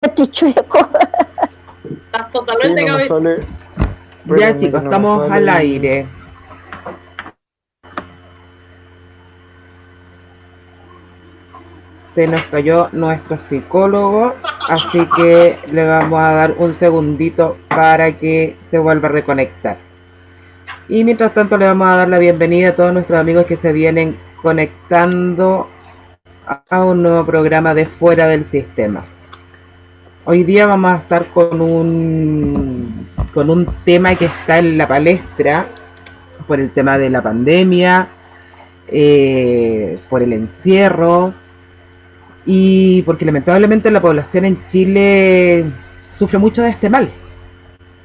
Este chueco. Estás Sí, totalmente no me cabezón. sale. Ya Espérenme que chicos, no me estamos sale al el. aire. Se nos cayó nuestro psicólogo, así que le vamos a dar un segundito para que se vuelva a reconectar. Y mientras tanto le vamos a dar la bienvenida a todos nuestros amigos que se vienen conectando a un nuevo programa de Fuera del Sistema. Hoy día vamos a estar con un tema que está en la palestra por el tema de la pandemia, por el encierro y porque lamentablemente la población en Chile sufre mucho de este mal.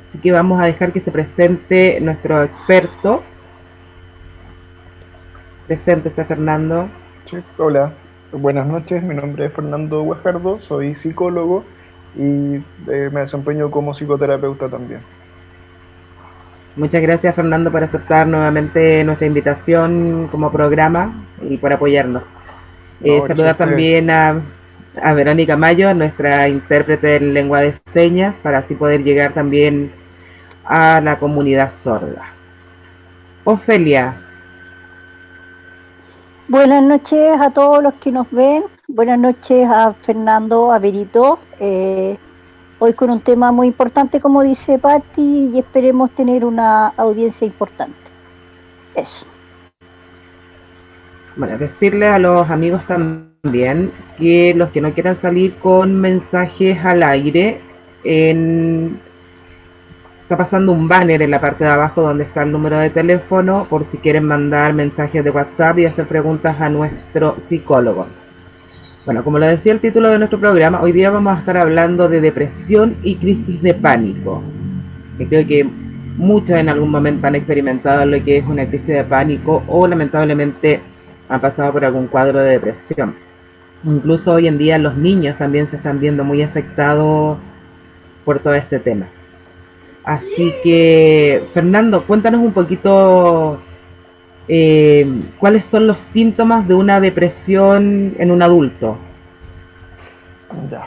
Así que vamos a dejar que se presente nuestro experto. Preséntese, Fernando. Sí, hola, buenas noches. Mi nombre es Fernando Guajardo, soy psicólogo y me desempeño como psicoterapeuta también. Muchas gracias, Fernando, por aceptar nuevamente nuestra invitación como programa y por apoyarnos. No, gracias a Saludar ustedes. también a Verónica Mayo, nuestra intérprete en lengua de señas, para así poder llegar también a la comunidad sorda. Ofelia, Buenas noches a todos los que nos ven. Buenas noches a Fernando, a Berito. Hoy con un tema muy importante, como dice Patti, y esperemos tener una audiencia importante. Eso. bueno, decirle a los amigos también que los que no quieran salir con mensajes al aire, está pasando un banner en la parte de abajo donde está el número de teléfono por si quieren mandar mensajes de WhatsApp y hacer preguntas a nuestro psicólogo. Bueno, como lo decía el título de nuestro programa, hoy día vamos a estar hablando de depresión y crisis de pánico. Que creo que muchos en algún momento han experimentado lo que es una crisis de pánico o lamentablemente han pasado por algún cuadro de depresión. Incluso hoy en día los niños también se están viendo muy afectados por todo este tema. Así que, Fernando, cuéntanos un poquito cuáles son los síntomas de una depresión en un adulto. Ya.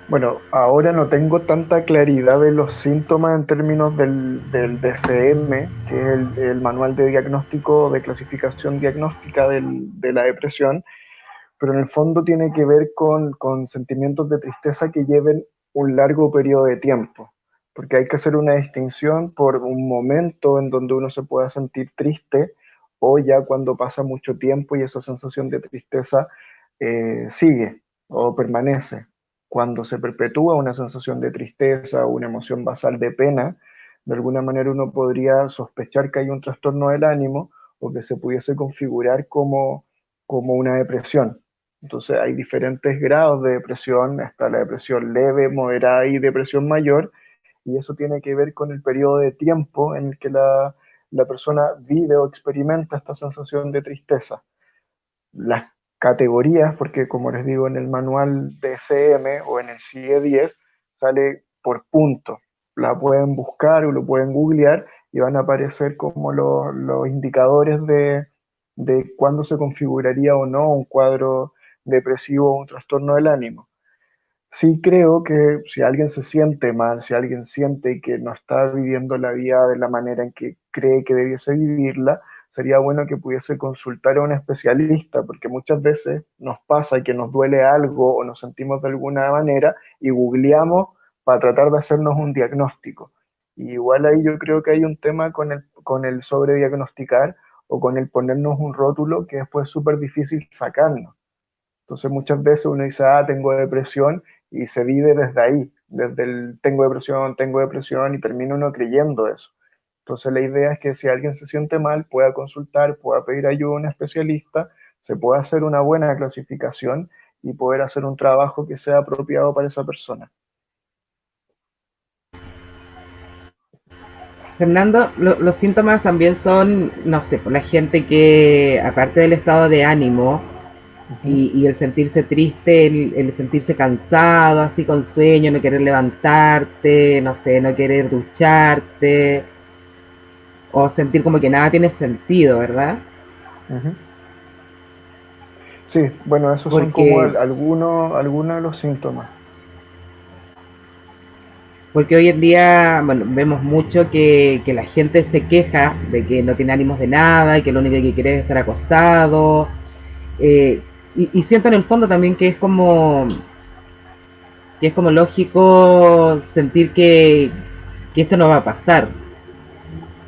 Bueno, ahora no tengo tanta claridad de los síntomas en términos del DCM, que es el manual de diagnóstico, de clasificación diagnóstica de la depresión, pero en el fondo tiene que ver con sentimientos de tristeza que lleven un largo periodo de tiempo, porque hay que hacer una distinción por un momento en donde uno se pueda sentir triste o ya cuando pasa mucho tiempo y esa sensación de tristeza sigue o permanece. Cuando se perpetúa una sensación de tristeza o una emoción basal de pena, de alguna manera uno podría sospechar que hay un trastorno del ánimo o que se pudiese configurar como una depresión. Entonces hay diferentes grados de depresión, hasta la depresión leve, moderada y depresión mayor, y eso tiene que ver con el periodo de tiempo en el que la persona vive o experimenta esta sensación de tristeza. Las categorías, porque como les digo en el manual de SM o en el CIE-10, sale por punto. La pueden buscar o lo pueden googlear y van a aparecer como los indicadores de cuándo se configuraría o no un cuadro depresivo o un trastorno del ánimo. Sí creo que si alguien se siente mal, si alguien siente que no está viviendo la vida de la manera en que cree que debiese vivirla, sería bueno que pudiese consultar a un especialista, porque muchas veces nos pasa que nos duele algo o nos sentimos de alguna manera y googleamos para tratar de hacernos un diagnóstico. Y igual ahí yo creo que hay un tema con el sobrediagnosticar o con el ponernos un rótulo que después es súper difícil sacarnos. Entonces muchas veces uno dice, ah, tengo depresión y se vive desde ahí, desde el tengo depresión y termina uno creyendo eso. Entonces la idea es que si alguien se siente mal, pueda consultar, pueda pedir ayuda a un especialista, se pueda hacer una buena clasificación y poder hacer un trabajo que sea apropiado para esa persona. Fernando, los síntomas también son, no sé, por la gente que, aparte del estado de ánimo Uh -huh. y el sentirse triste, el sentirse cansado, así con sueño, no querer levantarte, no sé, no querer ducharte, o sentir como que nada tiene sentido, ¿verdad? Uh -huh. Sí, bueno, esos son como Porque algunos de los síntomas. Porque hoy en día, bueno, vemos mucho que la gente se queja de que no tiene ánimos de nada y que lo único que quiere es estar acostado. eh, y siento en el fondo también que es como lógico sentir que esto no va a pasar,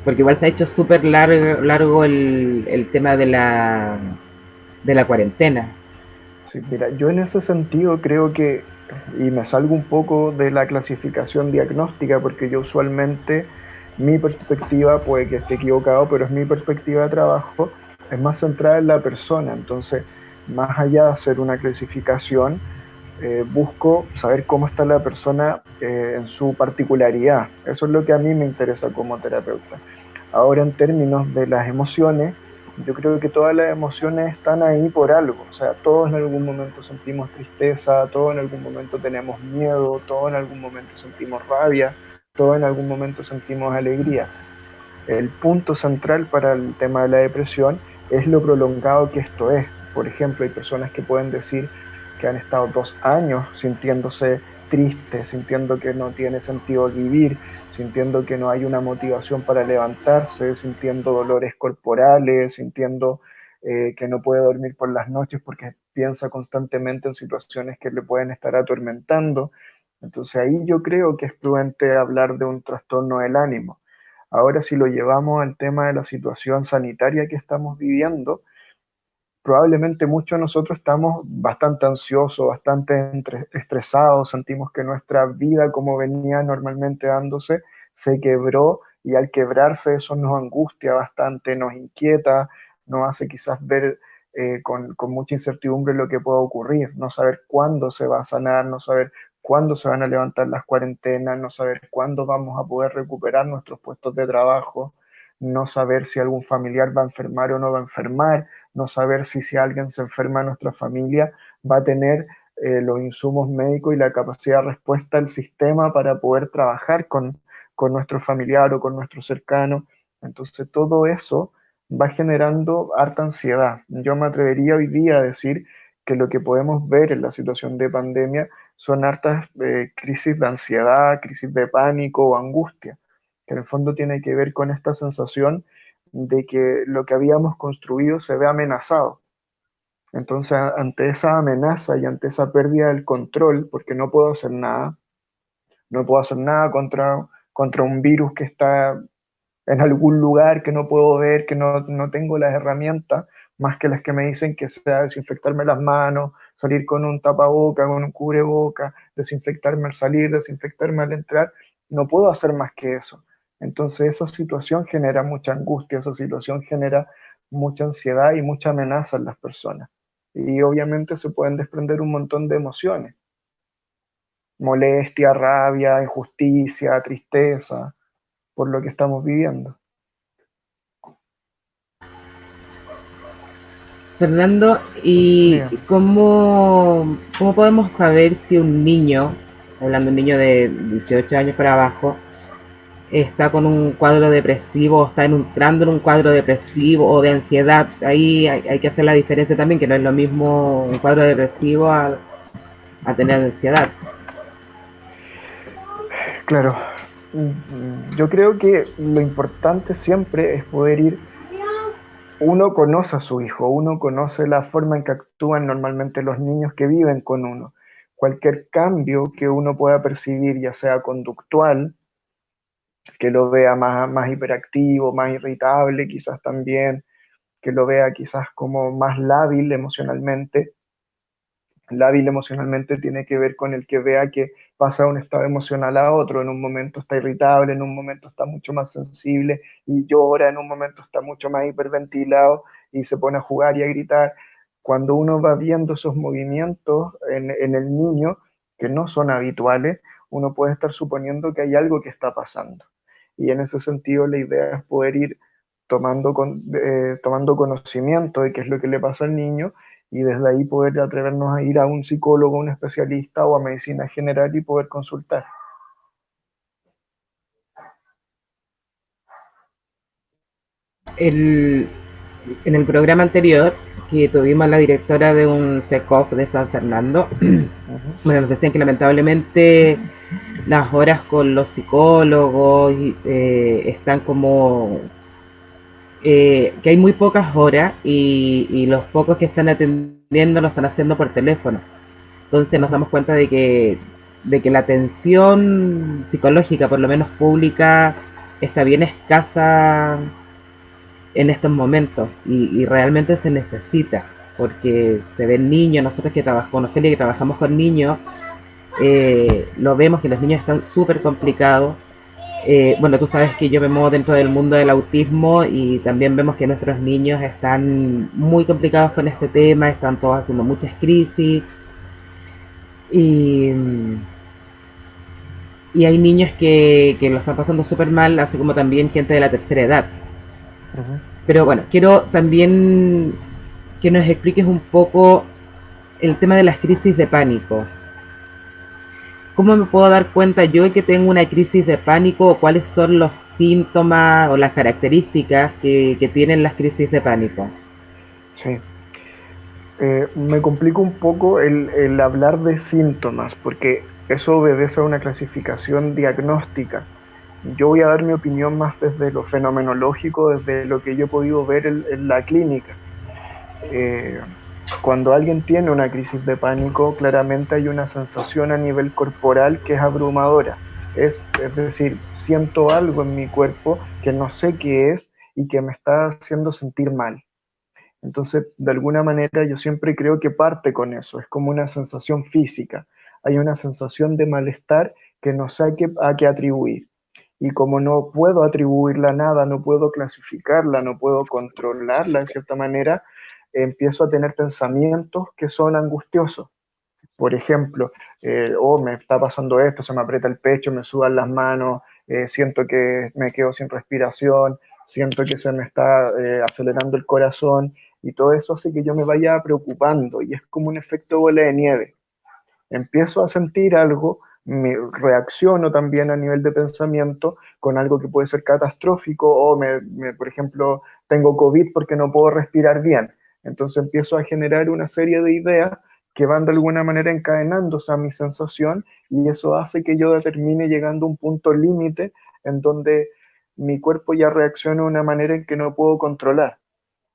porque igual se ha hecho súper largo el tema de la cuarentena. Sí, mira, yo en ese sentido creo que, y me salgo un poco de la clasificación diagnóstica, porque yo usualmente mi perspectiva, puede que esté equivocado, pero es mi perspectiva de trabajo, es más centrada en la persona. Entonces, más allá de hacer una clasificación, busco saber cómo está la persona en su particularidad. Eso es lo que a mí me interesa como terapeuta. Ahora, en términos de las emociones, yo creo que todas las emociones están ahí por algo. O sea, todos en algún momento sentimos tristeza, todos en algún momento tenemos miedo, todos en algún momento sentimos rabia, todos en algún momento sentimos alegría. El punto central para el tema de la depresión es lo prolongado que esto es. Por ejemplo, hay personas que pueden decir que han estado 2 años sintiéndose tristes, sintiendo que no tiene sentido vivir, sintiendo que no hay una motivación para levantarse, sintiendo dolores corporales, sintiendo que no puede dormir por las noches porque piensa constantemente en situaciones que le pueden estar atormentando. Entonces ahí yo creo que es prudente hablar de un trastorno del ánimo. Ahora, si lo llevamos al tema de la situación sanitaria que estamos viviendo, probablemente muchos de nosotros estamos bastante ansiosos, bastante estresados, sentimos que nuestra vida como venía normalmente dándose se quebró y al quebrarse eso nos angustia bastante, nos inquieta, nos hace quizás ver con mucha incertidumbre lo que pueda ocurrir, no saber cuándo se va a sanar, no saber cuándo se van a levantar las cuarentenas, no saber cuándo vamos a poder recuperar nuestros puestos de trabajo, no saber si algún familiar va a enfermar o no va a enfermar, no saber si alguien se enferma en nuestra familia va a tener los insumos médicos y la capacidad de respuesta del sistema para poder trabajar con nuestro familiar o con nuestro cercano. Entonces todo eso va generando harta ansiedad. Yo me atrevería hoy día a decir que lo que podemos ver en la situación de pandemia son hartas crisis de ansiedad, crisis de pánico o angustia, que en el fondo tiene que ver con esta sensación de que lo que habíamos construido se ve amenazado. Entonces, ante esa amenaza y ante esa pérdida del control, porque no puedo hacer nada, no puedo hacer nada contra un virus que está en algún lugar que no puedo ver, que no tengo las herramientas, más que las que me dicen que sea desinfectarme las manos, salir con un tapaboca, con un cubreboca, desinfectarme al salir, desinfectarme al entrar, no puedo hacer más que eso. Entonces esa situación genera mucha angustia, esa situación genera mucha ansiedad y mucha amenaza en las personas. Y obviamente se pueden desprender un montón de emociones, molestia, rabia, injusticia, tristeza, por lo que estamos viviendo. Fernando, ¿y Bien. cómo podemos saber si un niño, hablando de un niño de 18 años para abajo, está con un cuadro depresivo o está entrando en un cuadro depresivo o de ansiedad? Ahí hay que hacer la diferencia también, que no es lo mismo un cuadro depresivo a tener ansiedad. Claro, yo creo que lo importante siempre es poder ir, uno conoce a su hijo, uno conoce la forma en que actúan normalmente los niños que viven con uno. Cualquier cambio que uno pueda percibir, ya sea conductual, que lo vea más hiperactivo, más irritable, quizás también, que lo vea quizás como más lábil emocionalmente. Lábil emocionalmente tiene que ver con el que vea que pasa de un estado emocional a otro, en un momento está irritable, en un momento está mucho más sensible y llora, en un momento está mucho más hiperventilado y se pone a jugar y a gritar. Cuando uno va viendo esos movimientos en el niño que no son habituales, uno puede estar suponiendo que hay algo que está pasando. Y en ese sentido la idea es poder ir tomando conocimiento de qué es lo que le pasa al niño y desde ahí poder atrevernos a ir a un psicólogo, a un especialista o a medicina general y poder consultar. En el programa anterior, que tuvimos la directora de un SECOF de San Fernando, Uh -huh. bueno, nos decían que lamentablemente las horas con los psicólogos están como que hay muy pocas horas y los pocos que están atendiendo lo están haciendo por teléfono. Entonces nos damos cuenta de que la atención psicológica, por lo menos pública, está bien escasa en estos momentos y realmente se necesita, porque se ven niños, nosotros que trabajamos con Ofelia, que trabajamos con niños, lo vemos que los niños están súper complicados. Bueno, tú sabes que yo me muevo dentro del mundo del autismo y también vemos que nuestros niños están muy complicados con este tema, están todos haciendo muchas crisis y, y hay niños que lo están pasando súper mal, así como también gente de la tercera edad. Ujú. Pero bueno, quiero también que nos expliques un poco el tema de las crisis de pánico. ¿Cómo me puedo dar cuenta yo que tengo una crisis de pánico o cuáles son los síntomas o las características que tienen las crisis de pánico? Sí. Me complica un poco el hablar de síntomas, porque eso obedece a una clasificación diagnóstica. Yo voy a dar mi opinión más desde lo fenomenológico, desde lo que yo he podido ver en la clínica. Eh, Cuando alguien tiene una crisis de pánico, claramente hay una sensación a nivel corporal que es abrumadora. Es decir, siento algo en mi cuerpo que no sé qué es y que me está haciendo sentir mal. Entonces, de alguna manera, yo siempre creo que parte con eso, es como una sensación física. Hay una sensación de malestar que no sé a qué atribuir. Y como no puedo atribuirla a nada, no puedo clasificarla, no puedo controlarla de cierta manera, empiezo a tener pensamientos que son angustiosos. Por ejemplo, oh, me está pasando esto, se me aprieta el pecho, me sudan las manos, siento que me quedo sin respiración, siento que se me está acelerando el corazón y todo eso hace que yo me vaya preocupando y es como un efecto bola de nieve. Empiezo a sentir algo, me reacciono también a nivel de pensamiento con algo que puede ser catastrófico o por ejemplo, tengo COVID porque no puedo respirar bien. Entonces empiezo a generar una serie de ideas que van de alguna manera encadenándose a mi sensación y eso hace que yo termine llegando a un punto límite en donde mi cuerpo ya reacciona de una manera en que no puedo controlar.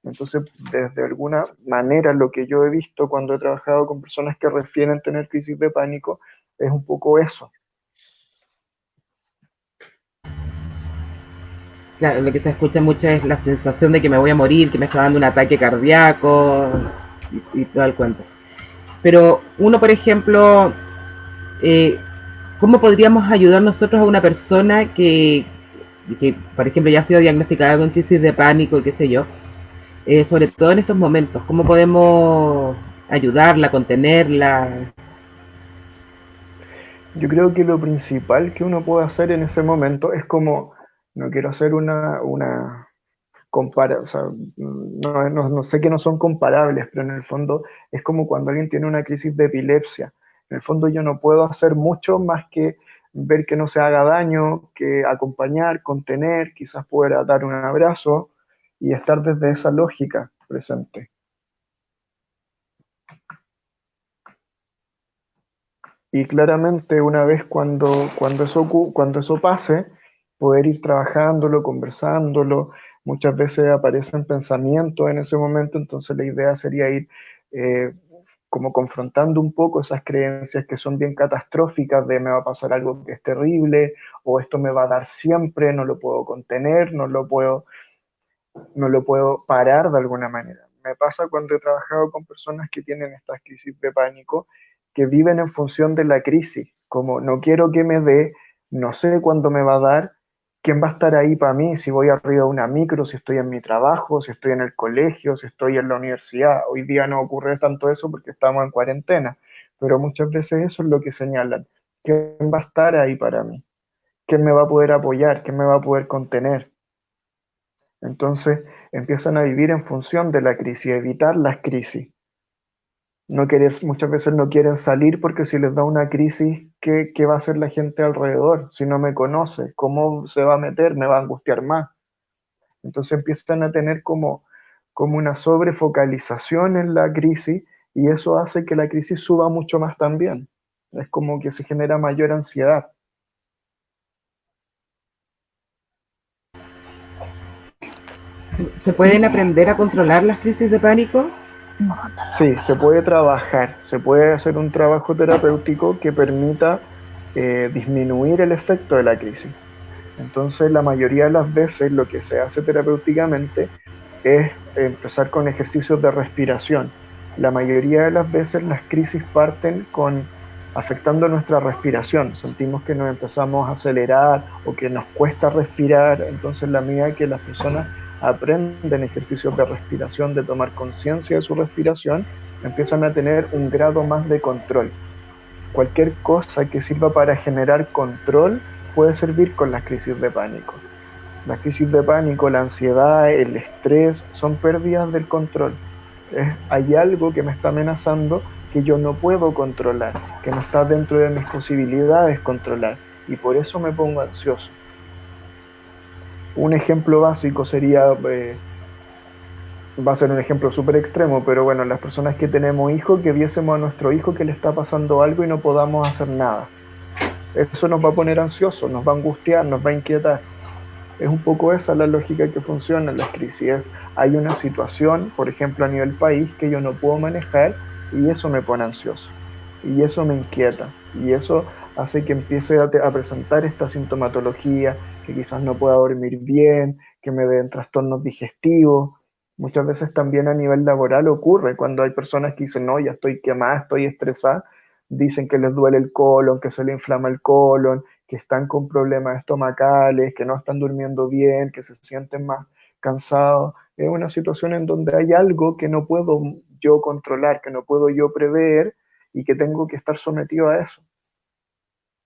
Entonces, desde alguna manera, lo que yo he visto cuando he trabajado con personas que refieren tener crisis de pánico es un poco eso. Claro, lo que se escucha mucho es la sensación de que me voy a morir, que me está dando un ataque cardíaco y todo el cuento. Pero uno, por ejemplo, eh, ¿cómo podríamos ayudar nosotros a una persona que, por ejemplo, ya ha sido diagnosticada con crisis de pánico y qué sé yo? Sobre todo en estos momentos, ¿cómo podemos ayudarla, contenerla? Yo creo que lo principal que uno puede hacer en ese momento es como, no quiero hacer una o sea, no sé que no son comparables, pero en el fondo es como cuando alguien tiene una crisis de epilepsia. En el fondo yo no puedo hacer mucho más que ver que no se haga daño, que acompañar, contener, quizás poder dar un abrazo y estar desde esa lógica presente. Y claramente una vez cuando eso pase, poder ir trabajándolo, conversándolo, muchas veces aparecen pensamientos en ese momento, entonces la idea sería ir eh, como confrontando un poco esas creencias que son bien catastróficas de me va a pasar algo que es terrible, o esto me va a dar siempre, no lo puedo contener, no lo puedo parar de alguna manera. Me pasa cuando he trabajado con personas que tienen estas crisis de pánico, que viven en función de la crisis, como no quiero que me dé, no sé cuándo me va a dar, quién va a estar ahí para mí, si voy arriba de una micro, si estoy en mi trabajo, si estoy en el colegio, si estoy en la universidad. Hoy día no ocurre tanto eso porque estamos en cuarentena, pero muchas veces eso es lo que señalan. ¿Quién va a estar ahí para mí? ¿Quién me va a poder apoyar? ¿Quién me va a poder contener? Entonces empiezan a vivir en función de la crisis, evitar las crisis. No querer, muchas veces no quieren salir porque si les da una crisis, ¿qué va a hacer la gente alrededor? Si no me conoce, ¿cómo se va a meter? Me va a angustiar más. Entonces empiezan a tener como una sobrefocalización en la crisis y eso hace que la crisis suba mucho más también. Es como que se genera mayor ansiedad. ¿Se pueden aprender a controlar las crisis de pánico? Sí, se puede trabajar, se puede hacer un trabajo terapéutico que permita disminuir el efecto de la crisis. Entonces, la mayoría de las veces lo que se hace terapéuticamente es empezar con ejercicios de respiración. La mayoría de las veces las crisis parten con afectando nuestra respiración. Sentimos que nos empezamos a acelerar o que nos cuesta respirar. Entonces, la medida que las personas aprenden ejercicios de respiración, de tomar conciencia de su respiración, empiezan a tener un grado más de control. Cualquier cosa que sirva para generar control puede servir con las crisis de pánico. Las crisis de pánico, la ansiedad, el estrés son pérdidas del control. Hay algo que me está amenazando que yo no puedo controlar, que no está dentro de mis posibilidades controlar, y por eso me pongo ansioso. Un ejemplo básico sería, va a ser un ejemplo súper extremo, pero bueno, las personas que tenemos hijos, que viésemos a nuestro hijo que le está pasando algo y no podamos hacer nada. Eso nos va a poner ansiosos, nos va a angustiar, nos va a inquietar. Es un poco esa la lógica que funciona en las crisis. Hay una situación, por ejemplo, a nivel país que yo no puedo manejar y eso me pone ansioso. Y eso me inquieta. Y eso hace que empiece a presentar esta sintomatología, que quizás no pueda dormir bien, que me den trastornos digestivos. Muchas veces también a nivel laboral ocurre cuando hay personas que dicen, no, ya estoy quemada, estoy estresada, dicen que les duele el colon, que se le inflama el colon, que están con problemas estomacales, que no están durmiendo bien, que se sienten más cansados. Es una situación en donde hay algo que no puedo yo controlar, que no puedo yo prever y que tengo que estar sometido a eso.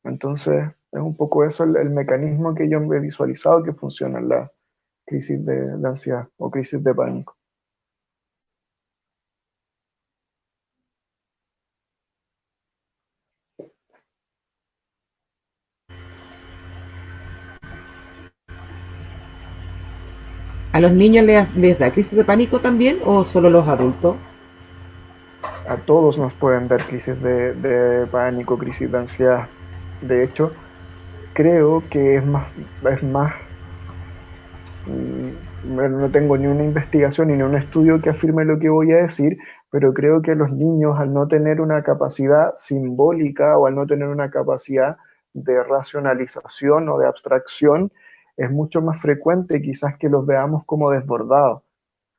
Entonces, es un poco eso el mecanismo que yo he visualizado que funciona en la crisis de ansiedad o crisis de pánico. ¿A los niños les da crisis de pánico también o solo los adultos? A todos nos pueden dar crisis de pánico, crisis de ansiedad. De hecho, creo que es más no tengo ni una investigación ni un estudio que afirme lo que voy a decir, pero creo que los niños al no tener una capacidad simbólica o al no tener una capacidad de racionalización o de abstracción, es mucho más frecuente quizás que los veamos como desbordados.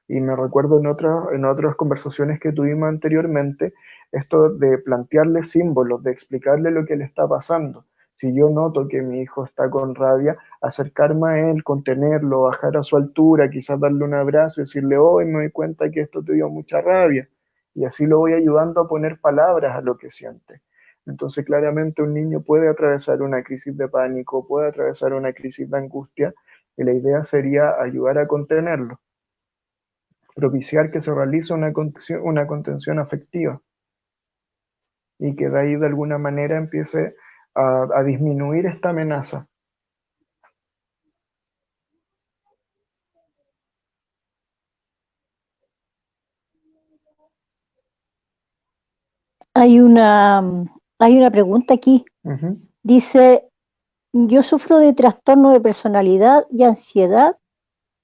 Y me recuerdo en otras conversaciones que tuvimos anteriormente, esto de plantearle símbolos, de explicarle lo que le está pasando. Si yo noto que mi hijo está con rabia, acercarme a él, contenerlo, bajar a su altura, quizás darle un abrazo y decirle, hoy me doy cuenta que esto te dio mucha rabia. Y así lo voy ayudando a poner palabras a lo que siente. Entonces, claramente un niño puede atravesar una crisis de pánico, puede atravesar una crisis de angustia, y la idea sería ayudar a contenerlo, propiciar que se realice una contención afectiva y que de ahí de alguna manera empiece a disminuir esta amenaza. Hay una, hay una pregunta aquí. Ujú. Dice, yo sufro de trastorno de personalidad y ansiedad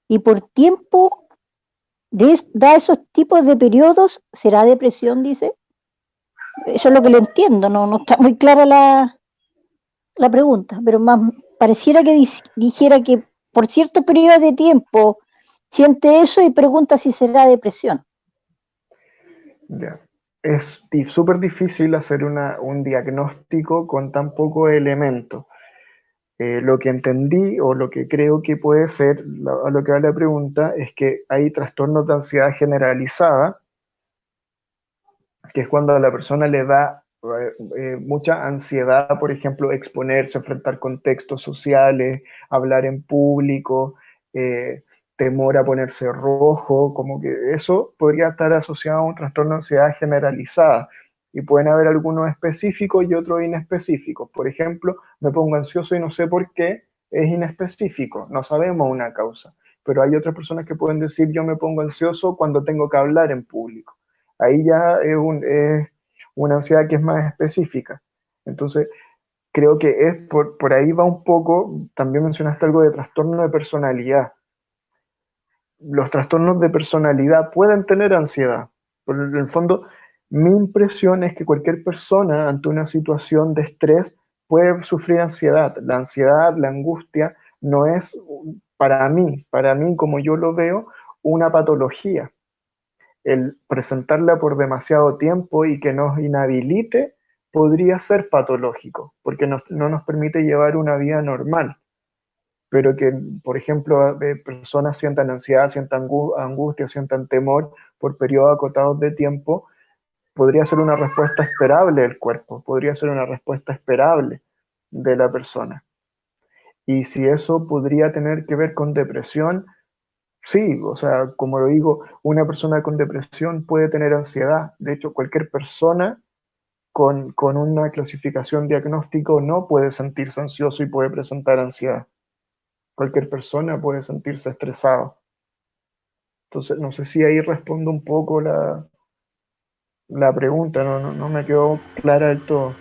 y por tiempo da esos tipos de periodos, ¿será depresión? Dice. Eso es lo que le entiendo, no está muy clara la pregunta, pero más pareciera que dijera que por cierto periodo de tiempo siente eso y pregunta si será depresión. Ya. Es súper difícil hacer un diagnóstico con tan poco elemento. Lo que entendí o lo que creo que puede ser, a lo que va la pregunta, es que hay trastornos de ansiedad generalizada, que es cuando a la persona le da mucha ansiedad, por ejemplo, exponerse, enfrentar contextos sociales, hablar en público, eh, temor a ponerse rojo, como que eso podría estar asociado a un trastorno de ansiedad generalizada. Y pueden haber algunos específicos y otros inespecíficos. Por ejemplo, me pongo ansioso y no sé por qué, es inespecífico, no sabemos una causa. Pero hay otras personas que pueden decir yo me pongo ansioso cuando tengo que hablar en público. Ahí ya es una ansiedad que es más específica. Entonces, creo que por ahí va un poco, también mencionaste algo de trastorno de personalidad. los trastornos de personalidad pueden tener ansiedad. Por el fondo, mi impresión es que cualquier persona ante una situación de estrés puede sufrir ansiedad. La ansiedad, la angustia, no es, para mí, como yo lo veo, una patología. El presentarla por demasiado tiempo y que nos inhabilite podría ser patológico, porque no nos permite llevar una vida normal. Pero que, por ejemplo, personas sientan ansiedad, sientan angustia, sientan temor por periodos acotados de tiempo, podría ser una respuesta esperable del cuerpo, podría ser una respuesta esperable de la persona. Y si eso podría tener que ver con depresión, sí, o sea, como lo digo, una persona con depresión puede tener ansiedad. De hecho, cualquier persona con una clasificación diagnóstico no puede sentirse ansioso y puede presentar ansiedad. Cualquier persona puede sentirse estresado. Entonces, no sé si ahí respondo un poco la pregunta, no me quedó clara del todo.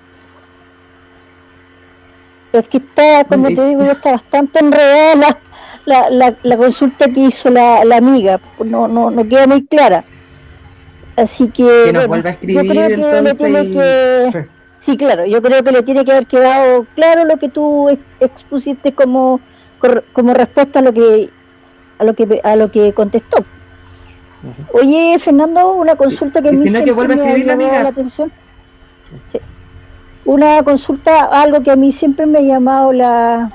Es que está, como te digo, está bastante enredada la consulta que hizo la amiga, no queda muy clara. Así que nos vuelva a escribir, yo creo que entonces, le tiene que... Sí, claro, yo creo que le tiene que haber quedado claro lo que tú expusiste como respuesta a lo que contestó. Uh-huh. Oye, Fernando, una consulta que a mí siempre me ha llamado la atención. Sí. Una consulta, algo que a mí siempre me ha llamado la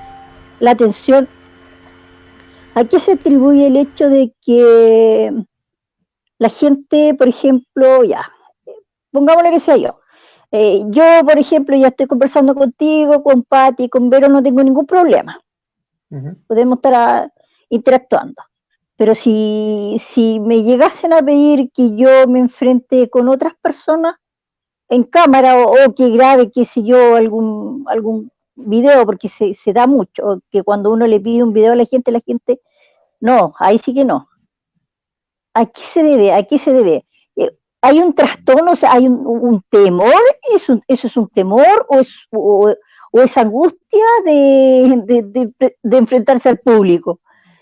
atención. ¿A qué se atribuye el hecho de que la gente, por ejemplo, pongámosle que sea yo? Yo, por ejemplo, ya estoy conversando contigo, con Pati, con Vero, no tengo ningún problema. Uh-huh. Podemos estar interactuando. Pero si me llegasen a pedir que yo me enfrente con otras personas en cámara o que grabe, qué sé yo, algún video, porque se da mucho, que cuando uno le pide un video a la gente, no, ahí sí que no. ¿A qué se debe? ¿Hay un trastorno? O sea, ¿hay un temor? ¿Eso es un temor o es angustia de enfrentarse al público?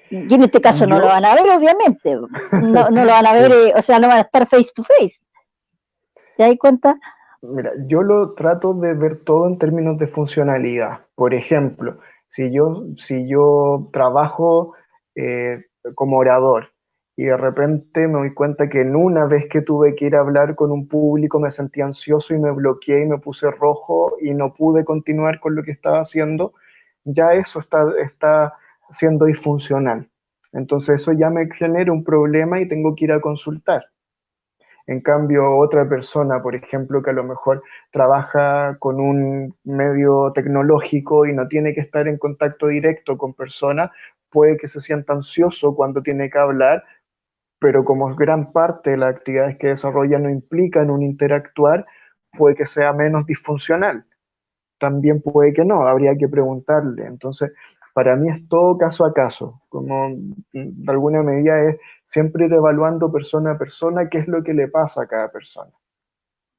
Y en este caso no lo van a ver, obviamente. No lo van a ver, o sea, no van a estar face to face. ¿Te das cuenta? Mira, yo lo trato de ver todo en términos de funcionalidad. Por ejemplo, si yo trabajo como orador y de repente me doy cuenta que en una vez que tuve que ir a hablar con un público me sentí ansioso y me bloqueé y me puse rojo y no pude continuar con lo que estaba haciendo, ya eso está siendo disfuncional. Entonces eso ya me genera un problema y tengo que ir a consultar. En cambio, otra persona, por ejemplo, que a lo mejor trabaja con un medio tecnológico y no tiene que estar en contacto directo con personas, puede que se sienta ansioso cuando tiene que hablar, pero como gran parte de las actividades que desarrolla no implican un interactuar, puede que sea menos disfuncional. También puede que no, habría que preguntarle. Entonces, para mí es todo caso a caso, como de alguna medida es siempre ir evaluando persona a persona qué es lo que le pasa a cada persona.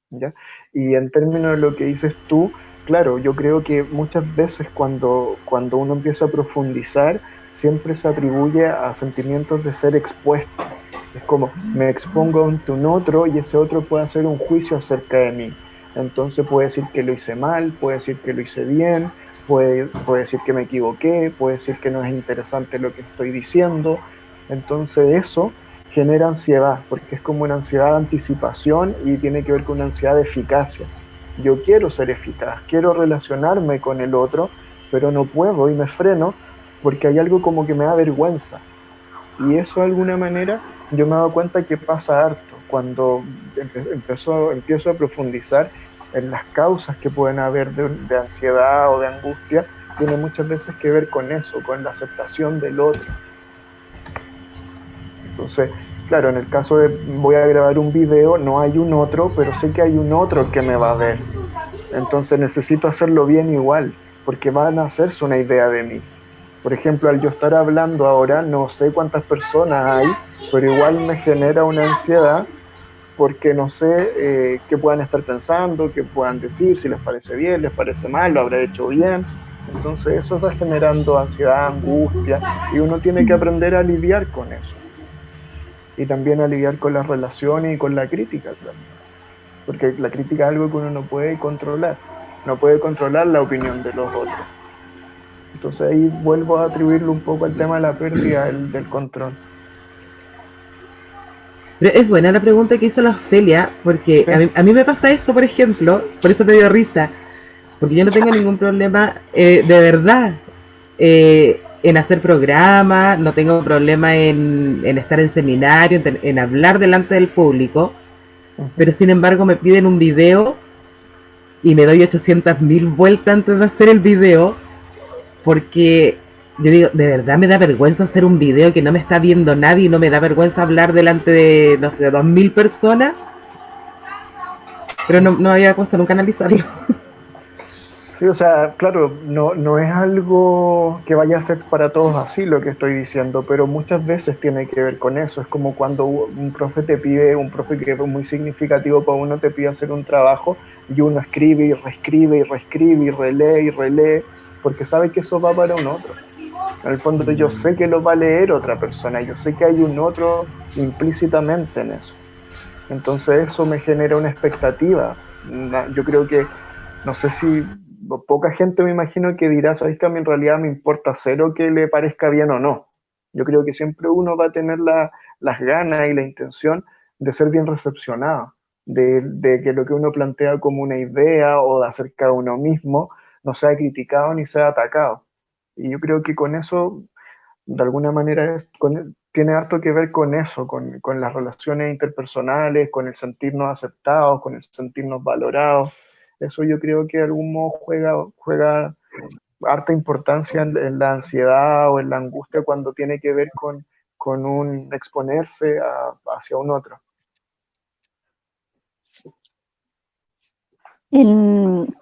¿Ya? Y en términos de lo que dices tú, claro, yo creo que muchas veces cuando uno empieza a profundizar, siempre se atribuye a sentimientos de ser expuesto. Es como, me expongo ante un otro y ese otro puede hacer un juicio acerca de mí. Entonces puede decir que lo hice mal, puede decir que lo hice bien, puede decir que me equivoqué, puede decir que no es interesante lo que estoy diciendo. Entonces eso genera ansiedad, porque es como una ansiedad de anticipación y tiene que ver con una ansiedad de eficacia. Yo quiero ser eficaz, quiero relacionarme con el otro, pero no puedo y me freno porque hay algo como que me da vergüenza. Y eso de alguna manera yo me he dado cuenta que pasa harto. Cuando empiezo a profundizar en las causas que pueden haber de ansiedad o de angustia, tiene muchas veces que ver con eso, con la aceptación del otro. Entonces, claro, en el caso de voy a grabar un video, no hay un otro, pero sé que hay un otro que me va a ver. Entonces necesito hacerlo bien igual, porque van a hacerse una idea de mí. Por ejemplo, al yo estar hablando ahora, no sé cuántas personas hay, pero igual me genera una ansiedad porque no sé qué puedan estar pensando, qué puedan decir, si les parece bien, les parece mal, lo habré hecho bien. Entonces eso está generando ansiedad, angustia, y uno tiene que aprender a lidiar con eso. y también a lidiar con las relaciones y con la crítica también. Porque la crítica es algo que uno no puede controlar, no puede controlar la opinión de los otros. Entonces ahí vuelvo a atribuirle un poco al tema de la pérdida del control. Pero es buena la pregunta que hizo la Ofelia, porque Sí. a mí me pasa eso, por ejemplo, por eso me dio risa, porque yo no tengo ningún problema, de verdad, en hacer programas, no tengo problema en estar en seminario, en hablar delante del público, pero sin embargo me piden un video y me doy 800.000 vueltas antes de hacer el video, porque yo digo, de verdad me da vergüenza hacer un video que no me está viendo nadie y no me da vergüenza hablar delante de, no sé, 2.000 personas, pero no había puesto nunca a analizarlo. Sí, o sea, claro, no es algo que vaya a ser para todos así lo que estoy diciendo, pero muchas veces tiene que ver con eso. Es como cuando un profe te pide, un profe que es muy significativo para uno te pide hacer un trabajo y uno escribe y reescribe y reescribe y relee y relee, porque sabe que eso va para un otro. En el fondo yo sé que lo va a leer otra persona, yo sé que hay un otro implícitamente en eso. Entonces eso me genera una expectativa. Yo creo que, no sé si poca gente me imagino que dirá, sabes que a mí en realidad me importa cero que le parezca bien o no. Yo creo que siempre uno va a tener las ganas y la intención de ser bien recepcionado, de que lo que uno plantea como una idea o de acerca de uno mismo no sea criticado ni sea atacado. Y yo creo que con eso de alguna manera tiene harto que ver con eso, con las relaciones interpersonales, con el sentirnos aceptados, con el sentirnos valorados. Eso yo creo que de algún modo juega harta importancia en la ansiedad o en la angustia cuando tiene que ver con un exponerse hacia un otro.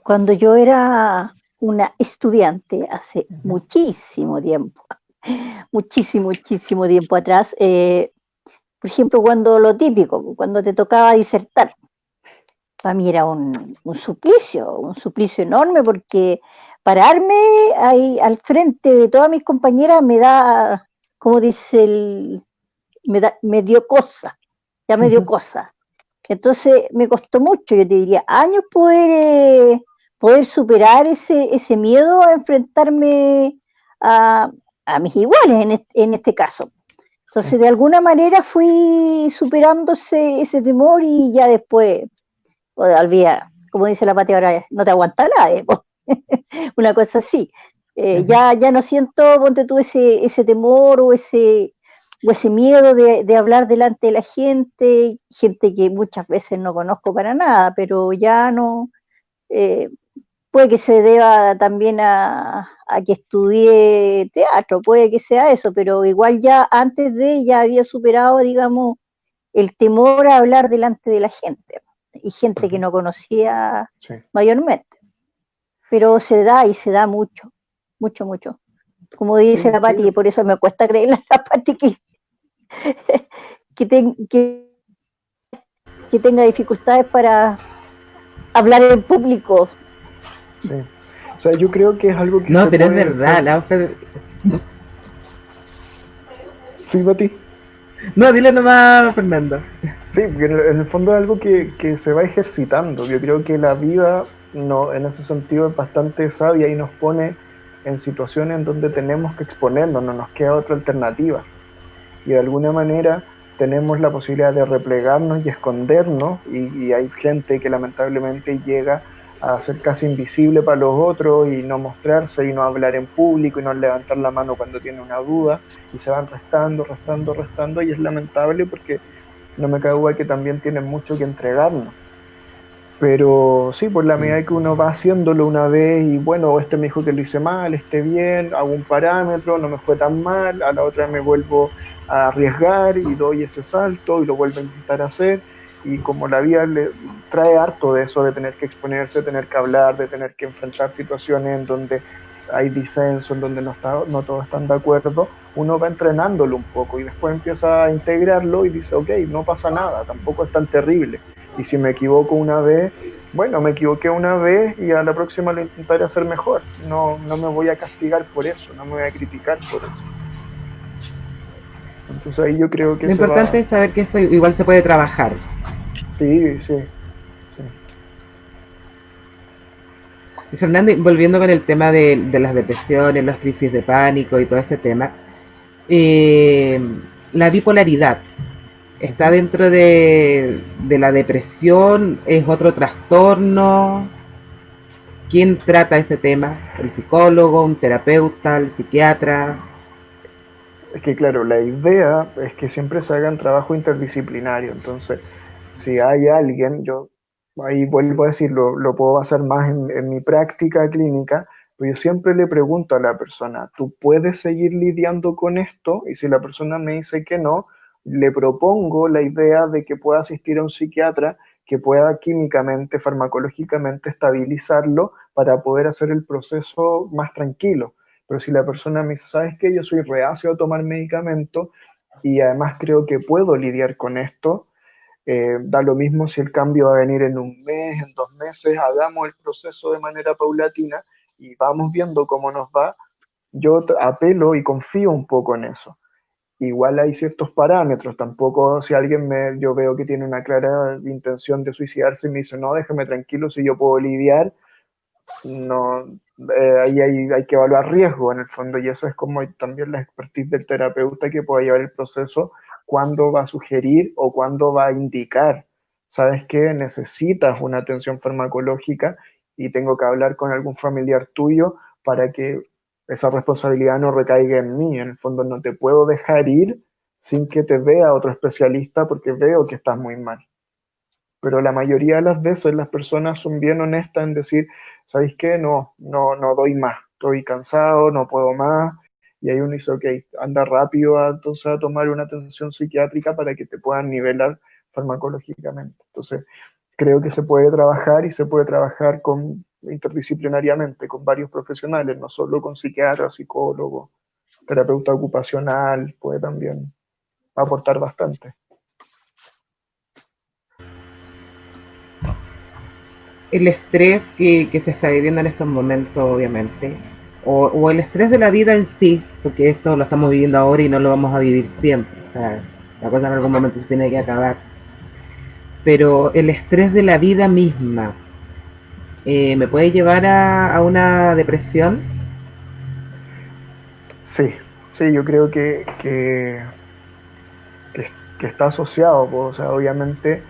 Cuando yo era una estudiante hace muchísimo tiempo atrás, por ejemplo, cuando lo típico, cuando te tocaba disertar, para mí era un suplicio enorme, porque pararme ahí al frente de todas mis compañeras me da, como dice me dio cosa, ya me dio cosa. Entonces me costó mucho, yo te diría, años poder superar ese miedo a enfrentarme a mis iguales en este caso. Entonces, de alguna manera fui superando ese temor y ya después, olvida, como dice la Pati ahora, no te aguanta nadie, una cosa así. Ya no siento, ponte tú, ese temor o ese miedo de hablar delante de la gente que muchas veces no conozco para nada, pero ya no, puede que se deba también a que estudié teatro, puede que sea eso, pero igual ya antes ya había superado, digamos, el temor a hablar delante de la gente, y gente que no conocía mayormente, pero se da mucho, mucho, mucho. Como dice la Pati, por eso me cuesta creer la Pati que tenga dificultades para hablar en público. Sí. O sea, yo creo que es algo que no, pero es verdad, la Ofelia... Sí, Pati. No, dile nomás, Fernando. Sí, porque en el fondo es algo que se va ejercitando. Yo creo que la vida no, en ese sentido es bastante sabia y nos pone en situaciones en donde tenemos que exponernos, no nos queda otra alternativa. Y de alguna manera tenemos la posibilidad de replegarnos y escondernos, y hay gente que lamentablemente llega a ser casi invisible para los otros y no mostrarse y no hablar en público y no levantar la mano cuando tiene una duda, y se van restando, y es lamentable porque no me cabe duda que también tienen mucho que entregarnos. Pero sí, por la medida que uno va haciéndolo una vez y bueno, este me dijo que lo hice mal, bien, hago un parámetro, no me fue tan mal, a la otra me vuelvo a arriesgar y doy ese salto y lo vuelvo a intentar hacer. Y como la vida le trae harto de eso, de tener que exponerse, de tener que hablar, de tener que enfrentar situaciones en donde hay disenso, en donde no todos están de acuerdo, uno va entrenándolo un poco y después empieza a integrarlo y dice, ok, no pasa nada, tampoco es tan terrible. Y si me equivoco una vez, bueno, me equivoqué una vez y a la próxima lo intentaré hacer mejor. No me voy a castigar por eso, no me voy a criticar por eso. Entonces ahí yo creo que Lo importante es saber que eso igual se puede trabajar. Sí, sí, sí. Y Fernando, volviendo con el tema de las depresiones, las crisis de pánico y todo este tema, eh, la bipolaridad está dentro de la depresión, es otro trastorno. ¿Quién trata ese tema? ¿El psicólogo, un terapeuta, el psiquiatra? Es que claro, la idea es que siempre se hagan trabajo interdisciplinario. Entonces, si hay alguien, yo ahí vuelvo a decir, lo puedo hacer más en mi práctica clínica, pero yo siempre le pregunto a la persona, ¿tú puedes seguir lidiando con esto? Y si la persona me dice que no, le propongo la idea de que pueda asistir a un psiquiatra que pueda químicamente, farmacológicamente estabilizarlo para poder hacer el proceso más tranquilo. Pero si la persona me dice, ¿sabes qué? Yo soy reacio a tomar medicamento y además creo que puedo lidiar con esto, da lo mismo si el cambio va a venir en un mes, en 2 meses, hagamos el proceso de manera paulatina y vamos viendo cómo nos va. Yo apelo y confío un poco en eso. Igual hay ciertos parámetros, tampoco si alguien yo veo que tiene una clara intención de suicidarse y me dice, no, déjame tranquilo si yo puedo lidiar, no, ahí hay que evaluar riesgo en el fondo y eso es como también la expertise del terapeuta que puede llevar el proceso, cuándo va a sugerir o cuándo va a indicar, sabes que necesitas una atención farmacológica y tengo que hablar con algún familiar tuyo para que esa responsabilidad no recaiga en mí, en el fondo no te puedo dejar ir sin que te vea otro especialista porque veo que estás muy mal. Pero la mayoría de las veces las personas son bien honestas en decir, ¿sabéis qué? No doy más, estoy cansado, no puedo más. Y ahí uno dice, ok, anda rápido entonces a tomar una atención psiquiátrica para que te puedan nivelar farmacológicamente. Entonces, creo que se puede trabajar y se puede trabajar interdisciplinariamente con varios profesionales, no solo con psiquiatra, psicólogo, terapeuta ocupacional, puede también aportar bastante. El estrés que se está viviendo en estos momentos, obviamente, o el estrés de la vida en sí, porque esto lo estamos viviendo ahora y no lo vamos a vivir siempre, o sea, la cosa en algún momento se tiene que acabar, pero el estrés de la vida misma me puede llevar a una depresión. Sí, sí, yo creo que está asociado, pues, o sea, obviamente,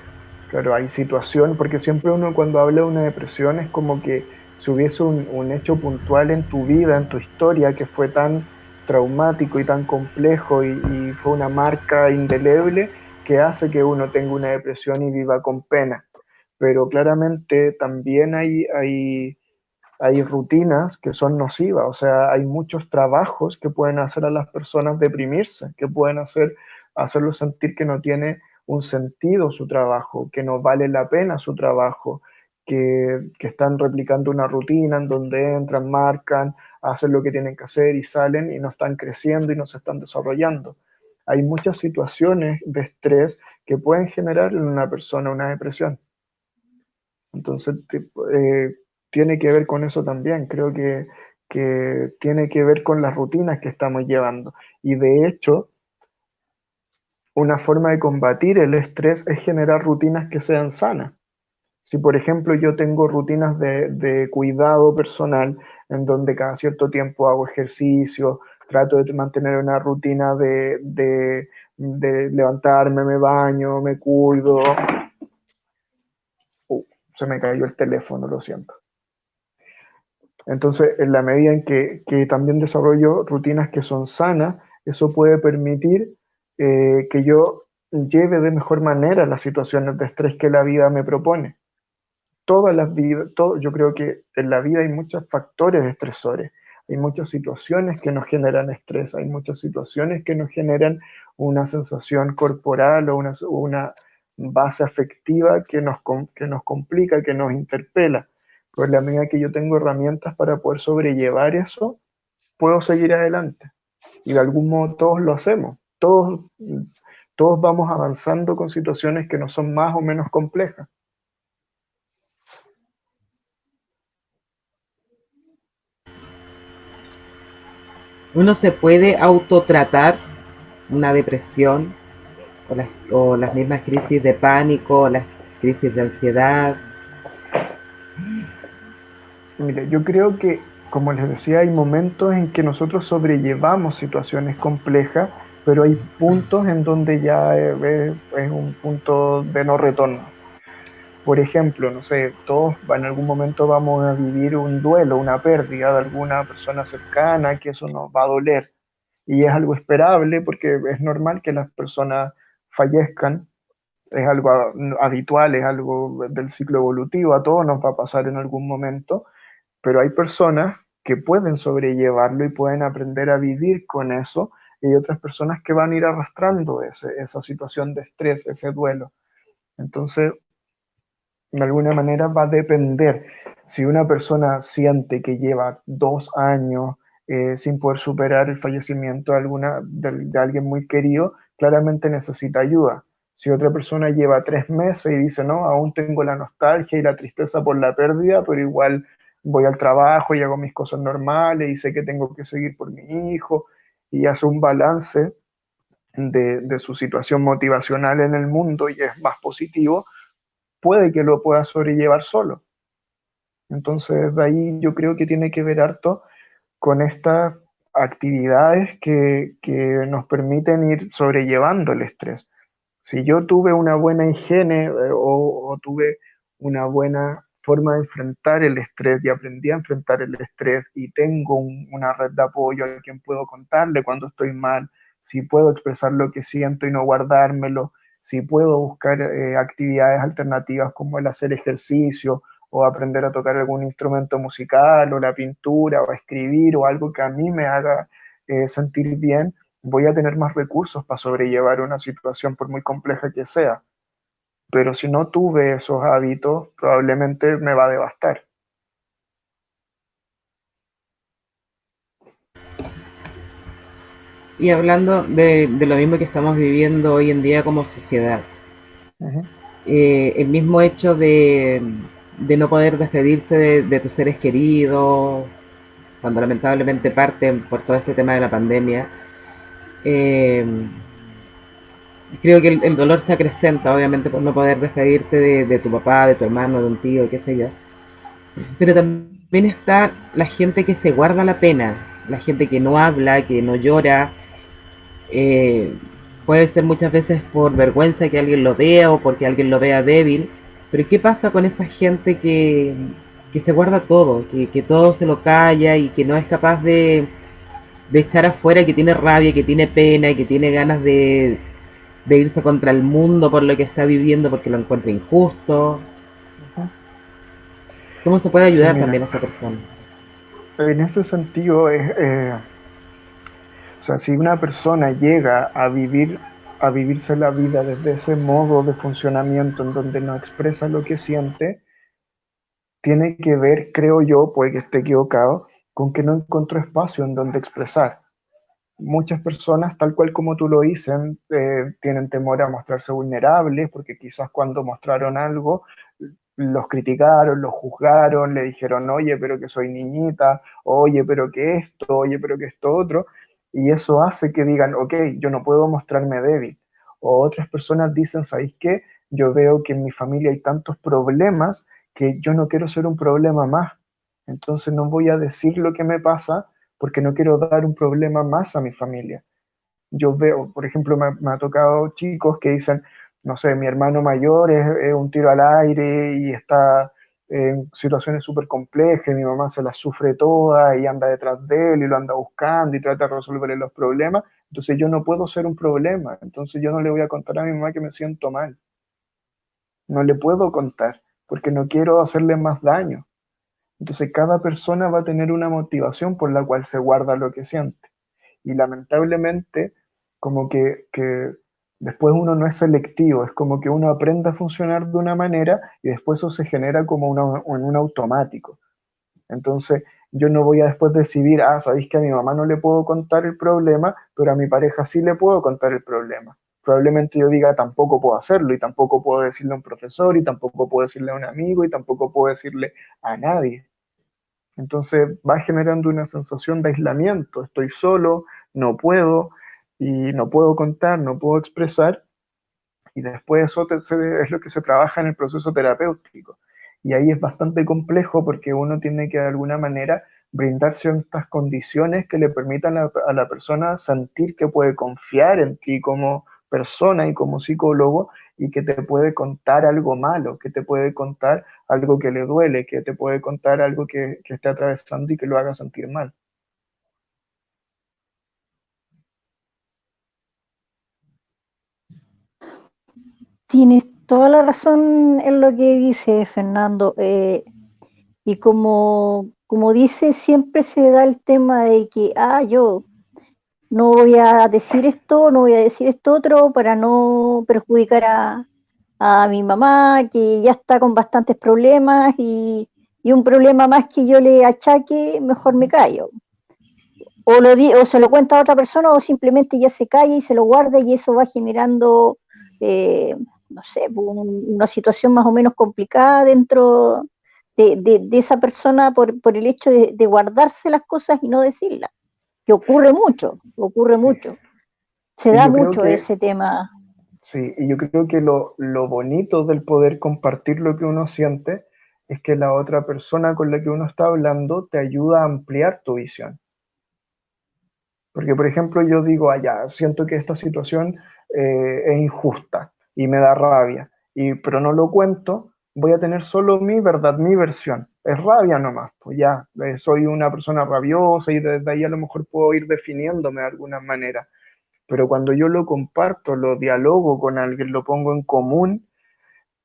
claro, hay situaciones, porque siempre uno cuando habla de una depresión es como que si hubiese un hecho puntual en tu vida, en tu historia, que fue tan traumático y tan complejo y fue una marca indeleble que hace que uno tenga una depresión y viva con pena. Pero claramente también hay rutinas que son nocivas, o sea, hay muchos trabajos que pueden hacer a las personas deprimirse, que pueden hacerlos sentir que no tiene un sentido su trabajo, que no vale la pena su trabajo, que están replicando una rutina en donde entran, marcan, hacen lo que tienen que hacer y salen y no están creciendo y no se están desarrollando. Hay muchas situaciones de estrés que pueden generar en una persona una depresión. Entonces, tiene que ver con eso también. Creo que tiene que ver con las rutinas que estamos llevando. Y de hecho, una forma de combatir el estrés es generar rutinas que sean sanas. Si, por ejemplo, yo tengo rutinas de cuidado personal en donde cada cierto tiempo hago ejercicio, trato de mantener una rutina de levantarme, me baño, me cuido. Se me cayó el teléfono, lo siento. Entonces, en la medida en que también desarrollo rutinas que son sanas, eso puede permitir que yo lleve de mejor manera las situaciones de estrés que la vida me propone. Todas las vidas, yo creo que en la vida hay muchos factores estresores, hay muchas situaciones que nos generan estrés, hay muchas situaciones que nos generan una sensación corporal o una base afectiva que nos complica, que nos interpela. Pues la medida que yo tengo herramientas para poder sobrellevar eso, puedo seguir adelante. Y de algún modo todos lo hacemos. Todos vamos avanzando con situaciones que no son más o menos complejas. Uno se puede autotratar una depresión o las mismas crisis de pánico, o las crisis de ansiedad? Mire, yo creo que, como les decía, hay momentos en que nosotros sobrellevamos situaciones complejas, pero hay puntos en donde ya es un punto de no retorno. Por ejemplo, no sé, todos en algún momento vamos a vivir un duelo, una pérdida de alguna persona cercana, que eso nos va a doler. Y es algo esperable porque es normal que las personas fallezcan, es algo habitual, es algo del ciclo evolutivo, a todos nos va a pasar en algún momento, pero hay personas que pueden sobrellevarlo y pueden aprender a vivir con eso, y hay otras personas que van a ir arrastrando esa situación de estrés, ese duelo. Entonces, de alguna manera va a depender. Si una persona siente que lleva 2 años sin poder superar el fallecimiento de alguien muy querido, claramente necesita ayuda. Si otra persona lleva 3 meses y dice, no, aún tengo la nostalgia y la tristeza por la pérdida, pero igual voy al trabajo y hago mis cosas normales y sé que tengo que seguir por mi hijo, y hace un balance de su situación motivacional en el mundo y es más positivo, puede que lo pueda sobrellevar solo. Entonces, de ahí yo creo que tiene que ver harto con estas actividades que nos permiten ir sobrellevando el estrés. Si yo tuve una buena higiene o tuve una buena forma de enfrentar el estrés y aprendí a enfrentar el estrés y tengo una red de apoyo a quien puedo contarle cuando estoy mal, si puedo expresar lo que siento y no guardármelo, si puedo buscar actividades alternativas como el hacer ejercicio o aprender a tocar algún instrumento musical o la pintura o escribir o algo que a mí me haga sentir bien, voy a tener más recursos para sobrellevar una situación por muy compleja que sea. Pero si no tuve esos hábitos, probablemente me va a devastar. Y hablando de lo mismo que estamos viviendo hoy en día como sociedad, Ujú. el mismo hecho de no poder despedirse de tus seres queridos, cuando lamentablemente parten por todo este tema de la pandemia, eh, creo que el dolor se acrecenta, obviamente, por no poder despedirte de tu papá, de tu hermano, de un tío, qué sé yo. Pero también está la gente que se guarda la pena, la gente que no habla, que no llora. eh, Puede ser muchas veces por vergüenza que alguien lo vea o porque alguien lo vea débil. Pero ¿qué pasa con esa gente que se guarda todo, que todo se lo calla y que no es capaz de echar afuera, que tiene rabia, que tiene pena, que tiene ganas de irse contra el mundo por lo que está viviendo porque lo encuentra injusto? Ujú. ¿Cómo se puede Sí, ayudar también a mira, esa persona? en ese sentido o sea, si una persona llega a vivirse la vida desde ese modo de funcionamiento en donde no expresa lo que siente, tiene que ver, creo yo, puede que esté equivocado, con que no encontró espacio en donde expresar. Muchas personas, tal cual como tú lo dicen, tienen temor a mostrarse vulnerables porque quizás cuando mostraron algo los criticaron, los juzgaron, le dijeron, oye, pero que soy niñita, oye, pero que esto, oye, pero que esto otro, y eso hace que digan, ok, yo no puedo mostrarme débil. O otras personas dicen, ¿sabéis qué? Yo veo que en mi familia hay tantos problemas que yo no quiero ser un problema más. Entonces no voy a decir lo que me pasa porque no quiero dar un problema más a mi familia. Yo veo, por ejemplo, me ha tocado chicos que dicen, no sé, mi hermano mayor es un tiro al aire y está en situaciones súper complejas, y mi mamá se las sufre todas y anda detrás de él y lo anda buscando y trata de resolverle los problemas, entonces yo no puedo ser un problema, entonces yo no le voy a contar a mi mamá que me siento mal, no le puedo contar porque no quiero hacerle más daño. Entonces cada persona va a tener una motivación por la cual se guarda lo que siente. Y lamentablemente, como que después uno no es selectivo, es como que uno aprende a funcionar de una manera y después eso se genera como en un automático. Entonces, yo no voy a después decidir, ah, sabéis que a mi mamá no le puedo contar el problema, pero a mi pareja sí le puedo contar el problema. Probablemente yo diga, tampoco puedo hacerlo, y tampoco puedo decirle a un profesor, y tampoco puedo decirle a un amigo, y tampoco puedo decirle a nadie. Entonces va generando una sensación de aislamiento, estoy solo, no puedo, y no puedo contar, no puedo expresar, y después eso es lo que se trabaja en el proceso terapéutico. Y ahí es bastante complejo porque uno tiene que de alguna manera brindar ciertas condiciones que le permitan a la persona sentir que puede confiar en ti como persona y como psicólogo y que te puede contar algo malo, que te puede contar algo que le duele, que te puede contar algo que esté atravesando y que lo haga sentir mal. Tienes toda la razón en lo que dice Fernando. Y como dice, siempre se da el tema de que, yo no voy a decir esto, no voy a decir esto otro para no perjudicar a mi mamá, que ya está con bastantes problemas y un problema más que yo le achaque, mejor me callo. O se lo cuenta a otra persona o simplemente ya se calla y se lo guarda y eso va generando, no sé, una situación más o menos complicada dentro de esa persona por el hecho de guardarse las cosas y no decirlas, que ocurre Sí. mucho. Se Y da yo creo mucho que ese tema. Sí, y yo creo que lo bonito del poder compartir lo que uno siente es que la otra persona con la que uno está hablando te ayuda a ampliar tu visión. Porque, por ejemplo, yo digo, allá, siento que esta situación es injusta y me da rabia, pero no lo cuento, voy a tener solo mi verdad, mi versión. Es rabia nomás, pues ya, soy una persona rabiosa y desde ahí a lo mejor puedo ir definiéndome de alguna manera, pero cuando yo lo comparto, lo dialogo con alguien, lo pongo en común,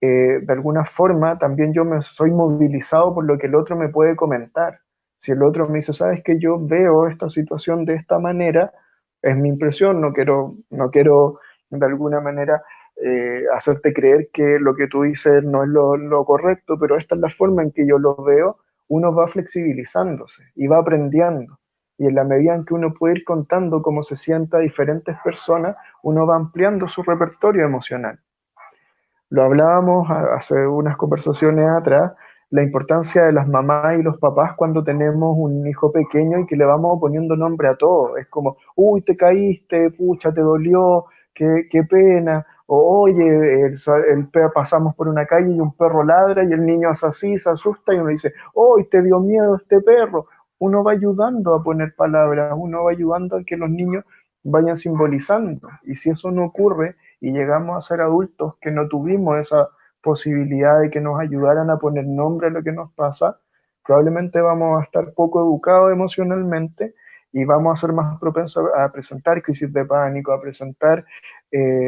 de alguna forma también yo me soy movilizado por lo que el otro me puede comentar. Si el otro me dice, sabes que yo veo esta situación de esta manera, es mi impresión, no quiero de alguna manera hacerte creer que lo que tú dices no es lo correcto, pero esta es la forma en que yo lo veo, uno va flexibilizándose y va aprendiendo. Y en la medida en que uno puede ir contando cómo se sienta a diferentes personas, uno va ampliando su repertorio emocional. Lo hablábamos hace unas conversaciones atrás, la importancia de las mamás y los papás cuando tenemos un hijo pequeño y que le vamos poniendo nombre a todo. Es como, uy, te caíste, pucha, te dolió, qué pena. O, oye, pasamos por una calle y un perro ladra y el niño hace así, se asusta y uno dice, uy, te dio miedo este perro. Uno va ayudando a poner palabras, uno va ayudando a que los niños vayan simbolizando. Y si eso no ocurre, y llegamos a ser adultos que no tuvimos esa posibilidad de que nos ayudaran a poner nombre a lo que nos pasa, probablemente vamos a estar poco educados emocionalmente y vamos a ser más propensos a presentar crisis de pánico, a presentar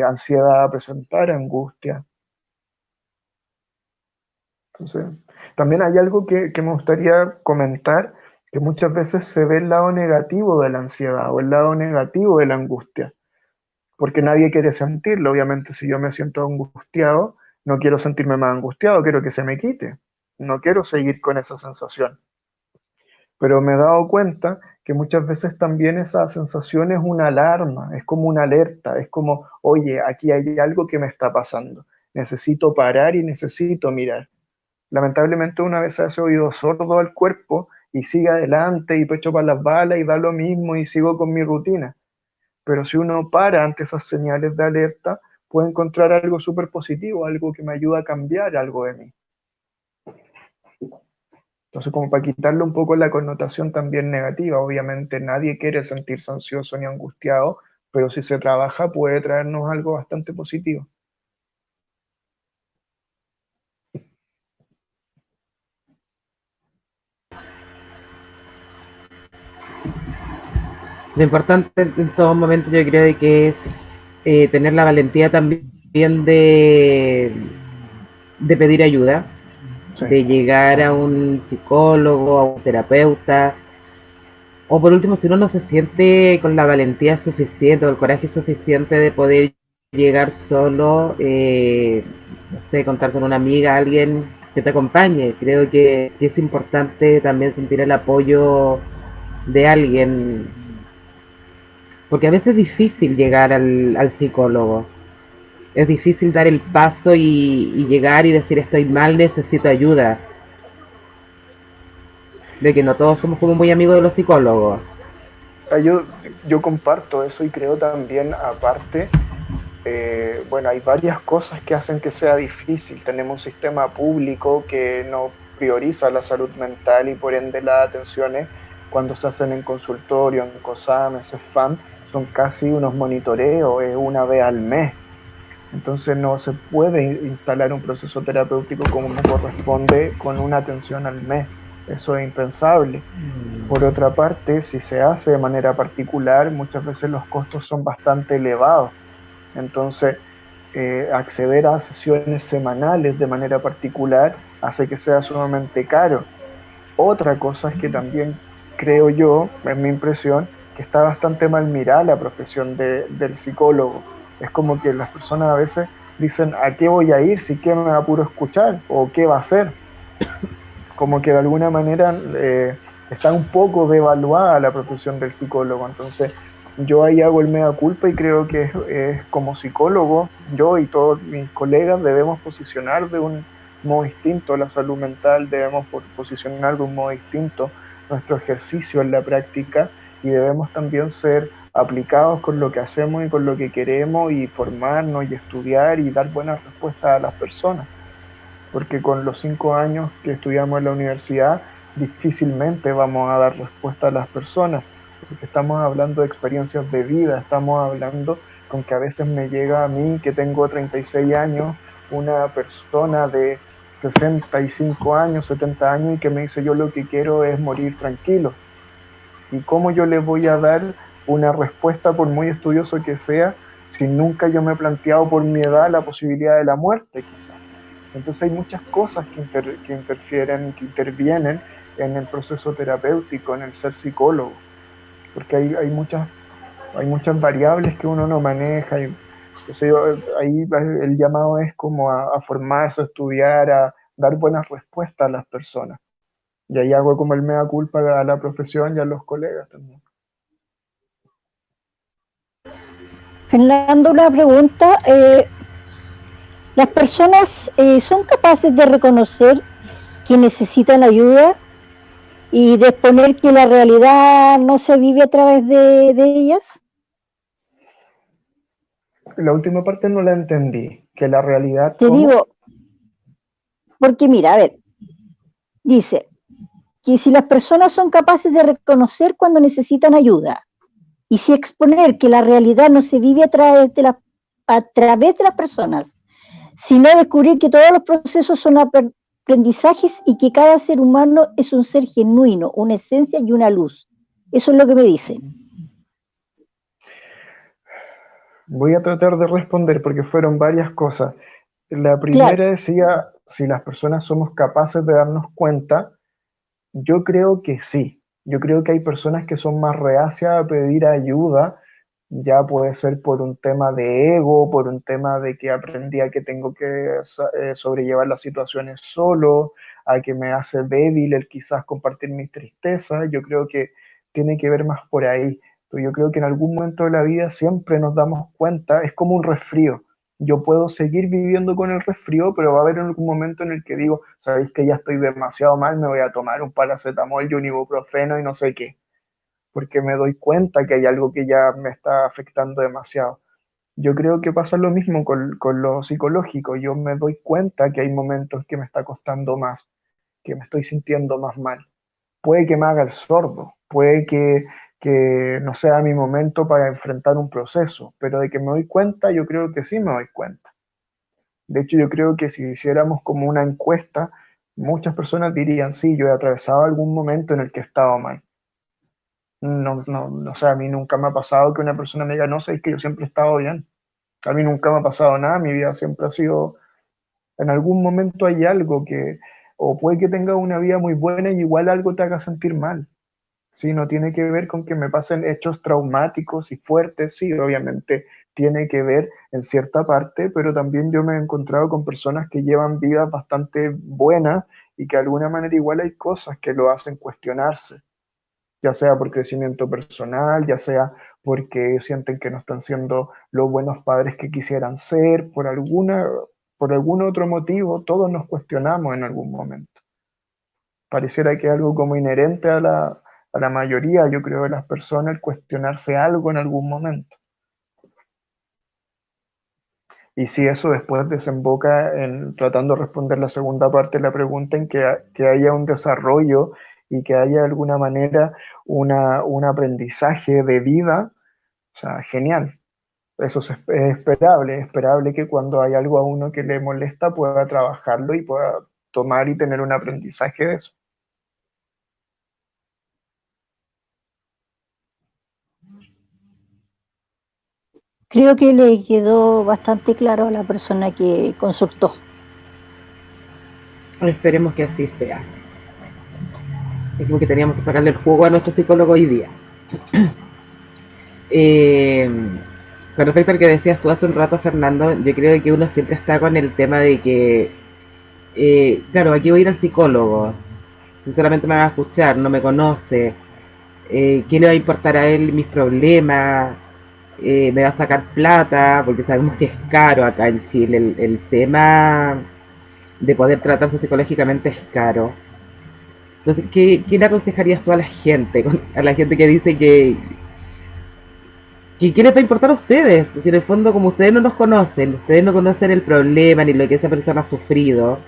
ansiedad, a presentar angustia. Entonces, también hay algo que me gustaría comentar, que muchas veces se ve el lado negativo de la ansiedad o el lado negativo de la angustia porque nadie quiere sentirlo. Obviamente, si yo me siento angustiado, no quiero sentirme más angustiado, quiero que se me quite. No quiero seguir con esa sensación. Pero me he dado cuenta que muchas veces también esa sensación es una alarma, es como una alerta, es como, oye, aquí hay algo que me está pasando. Necesito parar y necesito mirar. Lamentablemente una vez se hace oído sordo al cuerpo y sigue adelante y pecho para las balas y da lo mismo y sigo con mi rutina. Pero si uno para ante esas señales de alerta, puede encontrar algo súper positivo, algo que me ayuda a cambiar algo de mí. Entonces, como para quitarle un poco la connotación también negativa, obviamente nadie quiere sentirse ansioso ni angustiado, pero si se trabaja puede traernos algo bastante positivo. Lo importante en todo momento yo creo que es tener la valentía también de pedir ayuda, Sí, de llegar a un psicólogo, a un terapeuta, o por último, si uno no se siente con la valentía suficiente o el coraje suficiente de poder llegar solo, no sé, contar con una amiga, alguien que te acompañe. Creo que es importante también sentir el apoyo de alguien, porque a veces es difícil llegar al psicólogo. Es difícil dar el paso y llegar y decir estoy mal, necesito ayuda. De que no todos somos como muy amigos de los psicólogos. yo comparto eso y creo también, aparte, bueno, hay varias cosas que hacen que sea difícil. Tenemos un sistema público que no prioriza la salud mental y por ende las atenciones cuando se hacen en consultorio, en COSAM, en CEFAM, son casi unos monitoreos, es una vez al mes. Entonces no se puede instalar un proceso terapéutico como corresponde con una atención al mes. Eso es impensable. Por otra parte, si se hace de manera particular, muchas veces los costos son bastante elevados. Entonces, acceder a sesiones semanales de manera particular hace que sea sumamente caro. Otra cosa es que también creo yo, es mi impresión, que está bastante mal mirada la profesión del psicólogo. Es como que las personas a veces dicen, ¿a qué voy a ir si qué me va a puro escuchar? ¿O qué va a hacer? Como que de alguna manera está un poco devaluada la profesión del psicólogo. Entonces, yo ahí hago el mea culpa y creo que es como psicólogo, yo y todos mis colegas debemos posicionar de un modo distinto la salud mental, debemos posicionar de un modo distinto nuestro ejercicio en la práctica y debemos también ser aplicados con lo que hacemos y con lo que queremos y formarnos y estudiar y dar buenas respuestas a las personas. Porque con los 5 años que estudiamos en la universidad difícilmente vamos a dar respuesta a las personas, porque estamos hablando de experiencias de vida, estamos hablando con que a veces me llega a mí, que tengo 36 años, una persona de 65 años, 70 años, y que me dice yo lo que quiero es morir tranquilo. ¿Y cómo yo le voy a dar una respuesta, por muy estudioso que sea, si nunca yo me he planteado por mi edad la posibilidad de la muerte, quizás? Entonces hay muchas cosas que interfieren, que intervienen en el proceso terapéutico, en el ser psicólogo, porque hay muchas variables que uno no maneja. Entonces ahí el llamado es como a formarse, a estudiar, a dar buenas respuestas a las personas. Y ahí hago como el mea culpa a la profesión y a los colegas también. Fernando, una pregunta. ¿Las personas son capaces de reconocer que necesitan ayuda y de exponer que la realidad no se vive a través de ellas? La última parte no la entendí, que la realidad, Te ¿cómo? digo, porque mira, a ver, dice que si las personas son capaces de reconocer cuando necesitan ayuda y si exponer que la realidad no se vive a través de las personas, sino descubrir que todos los procesos son aprendizajes y que cada ser humano es un ser genuino, una esencia y una luz. Eso es lo que me dicen. Voy a tratar de responder porque fueron varias cosas. La Claro, primera decía, si las personas somos capaces de darnos cuenta, yo creo que sí. Yo creo que hay personas que son más reacias a pedir ayuda, ya puede ser por un tema de ego, por un tema de que aprendí a que tengo que sobrellevar las situaciones solo, a que me hace débil el quizás compartir mis tristezas. Yo creo que tiene que ver más por ahí. Pero yo creo que en algún momento de la vida siempre nos damos cuenta, es como un resfrío. Yo puedo seguir viviendo con el resfrío, pero va a haber algún momento en el que digo, sabéis que ya estoy demasiado mal, me voy a tomar un paracetamol y un ibuprofeno y no sé qué, porque me doy cuenta que hay algo que ya me está afectando demasiado. Yo creo que pasa lo mismo con lo psicológico. Yo me doy cuenta que hay momentos que me está costando más, que me estoy sintiendo más mal. Puede que me haga el sordo, puede que no sea mi momento para enfrentar un proceso, pero de que me doy cuenta, yo creo que sí me doy cuenta. De hecho, yo creo que si hiciéramos como una encuesta, muchas personas dirían, sí, yo he atravesado algún momento en el que he estado mal. No, no, no, o sea, a mí nunca me ha pasado que una persona me diga, no sé, es que yo siempre he estado bien. A mí nunca me ha pasado nada, mi vida siempre ha sido, en algún momento hay algo que, o puede que tenga una vida muy buena y igual algo te haga sentir mal. Sí, no tiene que ver con que me pasen hechos traumáticos y fuertes, sí, obviamente tiene que ver en cierta parte, pero también yo me he encontrado con personas que llevan vidas bastante buenas y que de alguna manera igual hay cosas que lo hacen cuestionarse, ya sea por crecimiento personal, ya sea porque sienten que no están siendo los buenos padres que quisieran ser, por algún otro motivo, todos nos cuestionamos en algún momento. Pareciera que es algo como inherente a la mayoría, yo creo, de las personas el cuestionarse algo en algún momento. Y si eso después desemboca en tratando de responder la segunda parte de la pregunta, en que haya un desarrollo y que haya de alguna manera un aprendizaje de vida, o sea, genial. Eso es esperable que cuando hay algo a uno que le molesta pueda trabajarlo y pueda tomar y tener un aprendizaje de eso. Creo que le quedó bastante claro a la persona que consultó. Esperemos que así sea. Dijimos que teníamos que sacarle el jugo a nuestro psicólogo hoy día. Con respecto al que decías tú hace un rato, Fernando, yo creo que uno siempre está con el tema de que, claro, aquí voy a ir al psicólogo, si solamente me va a escuchar, no me conoce, ¿qué le va a importar a él mis problemas? Me va a sacar plata, porque sabemos que es caro acá en Chile, el tema de poder tratarse psicológicamente es caro. Entonces, ¿qué le aconsejarías tú a la gente? A la gente que dice que ¿qué les va a importar a ustedes? Pues si en el fondo, como ustedes no nos conocen, ustedes no conocen el problema ni lo que esa persona ha sufrido.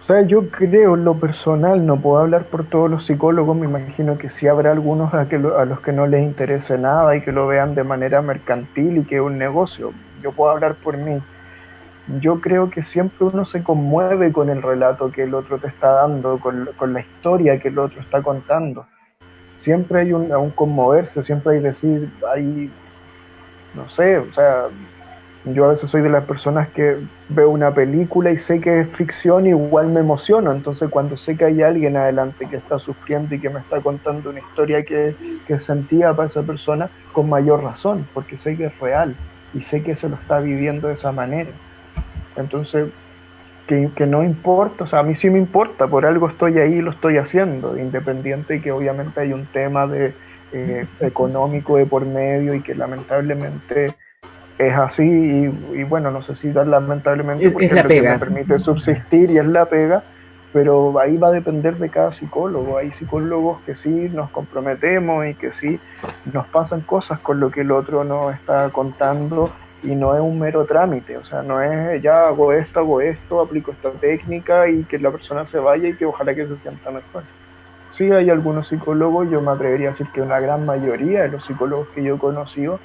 O sea, yo creo en lo personal, no puedo hablar por todos los psicólogos, me imagino que sí habrá algunos a los que no les interese nada y que lo vean de manera mercantil y que es un negocio. Yo puedo hablar por mí. Yo creo que siempre uno se conmueve con el relato que el otro te está dando, con la historia que el otro está contando. Siempre hay un conmoverse, siempre hay decir, hay, no sé, o sea, yo a veces soy de las personas que veo una película y sé que es ficción, igual me emociono. Entonces, cuando sé que hay alguien adelante que está sufriendo y que me está contando una historia que sentía para esa persona, con mayor razón, porque sé que es real y sé que se lo está viviendo de esa manera. Entonces, que no importa, o sea, a mí sí me importa, por algo estoy ahí y lo estoy haciendo, independiente de que obviamente hay un tema económico de por medio y que lamentablemente es así y bueno, no sé si dar lamentablemente porque Es la es lo que me pega. permite subsistir y es la pega, pero ahí va a depender de cada psicólogo. Hay psicólogos que sí nos comprometemos y que sí nos pasan cosas con lo que el otro nos está contando y no es un mero trámite, o sea, no es ya hago esto, aplico esta técnica y que la persona se vaya y que ojalá que se sienta mejor. Sí hay algunos psicólogos, yo me atrevería a decir que una gran mayoría de los psicólogos que yo he conocido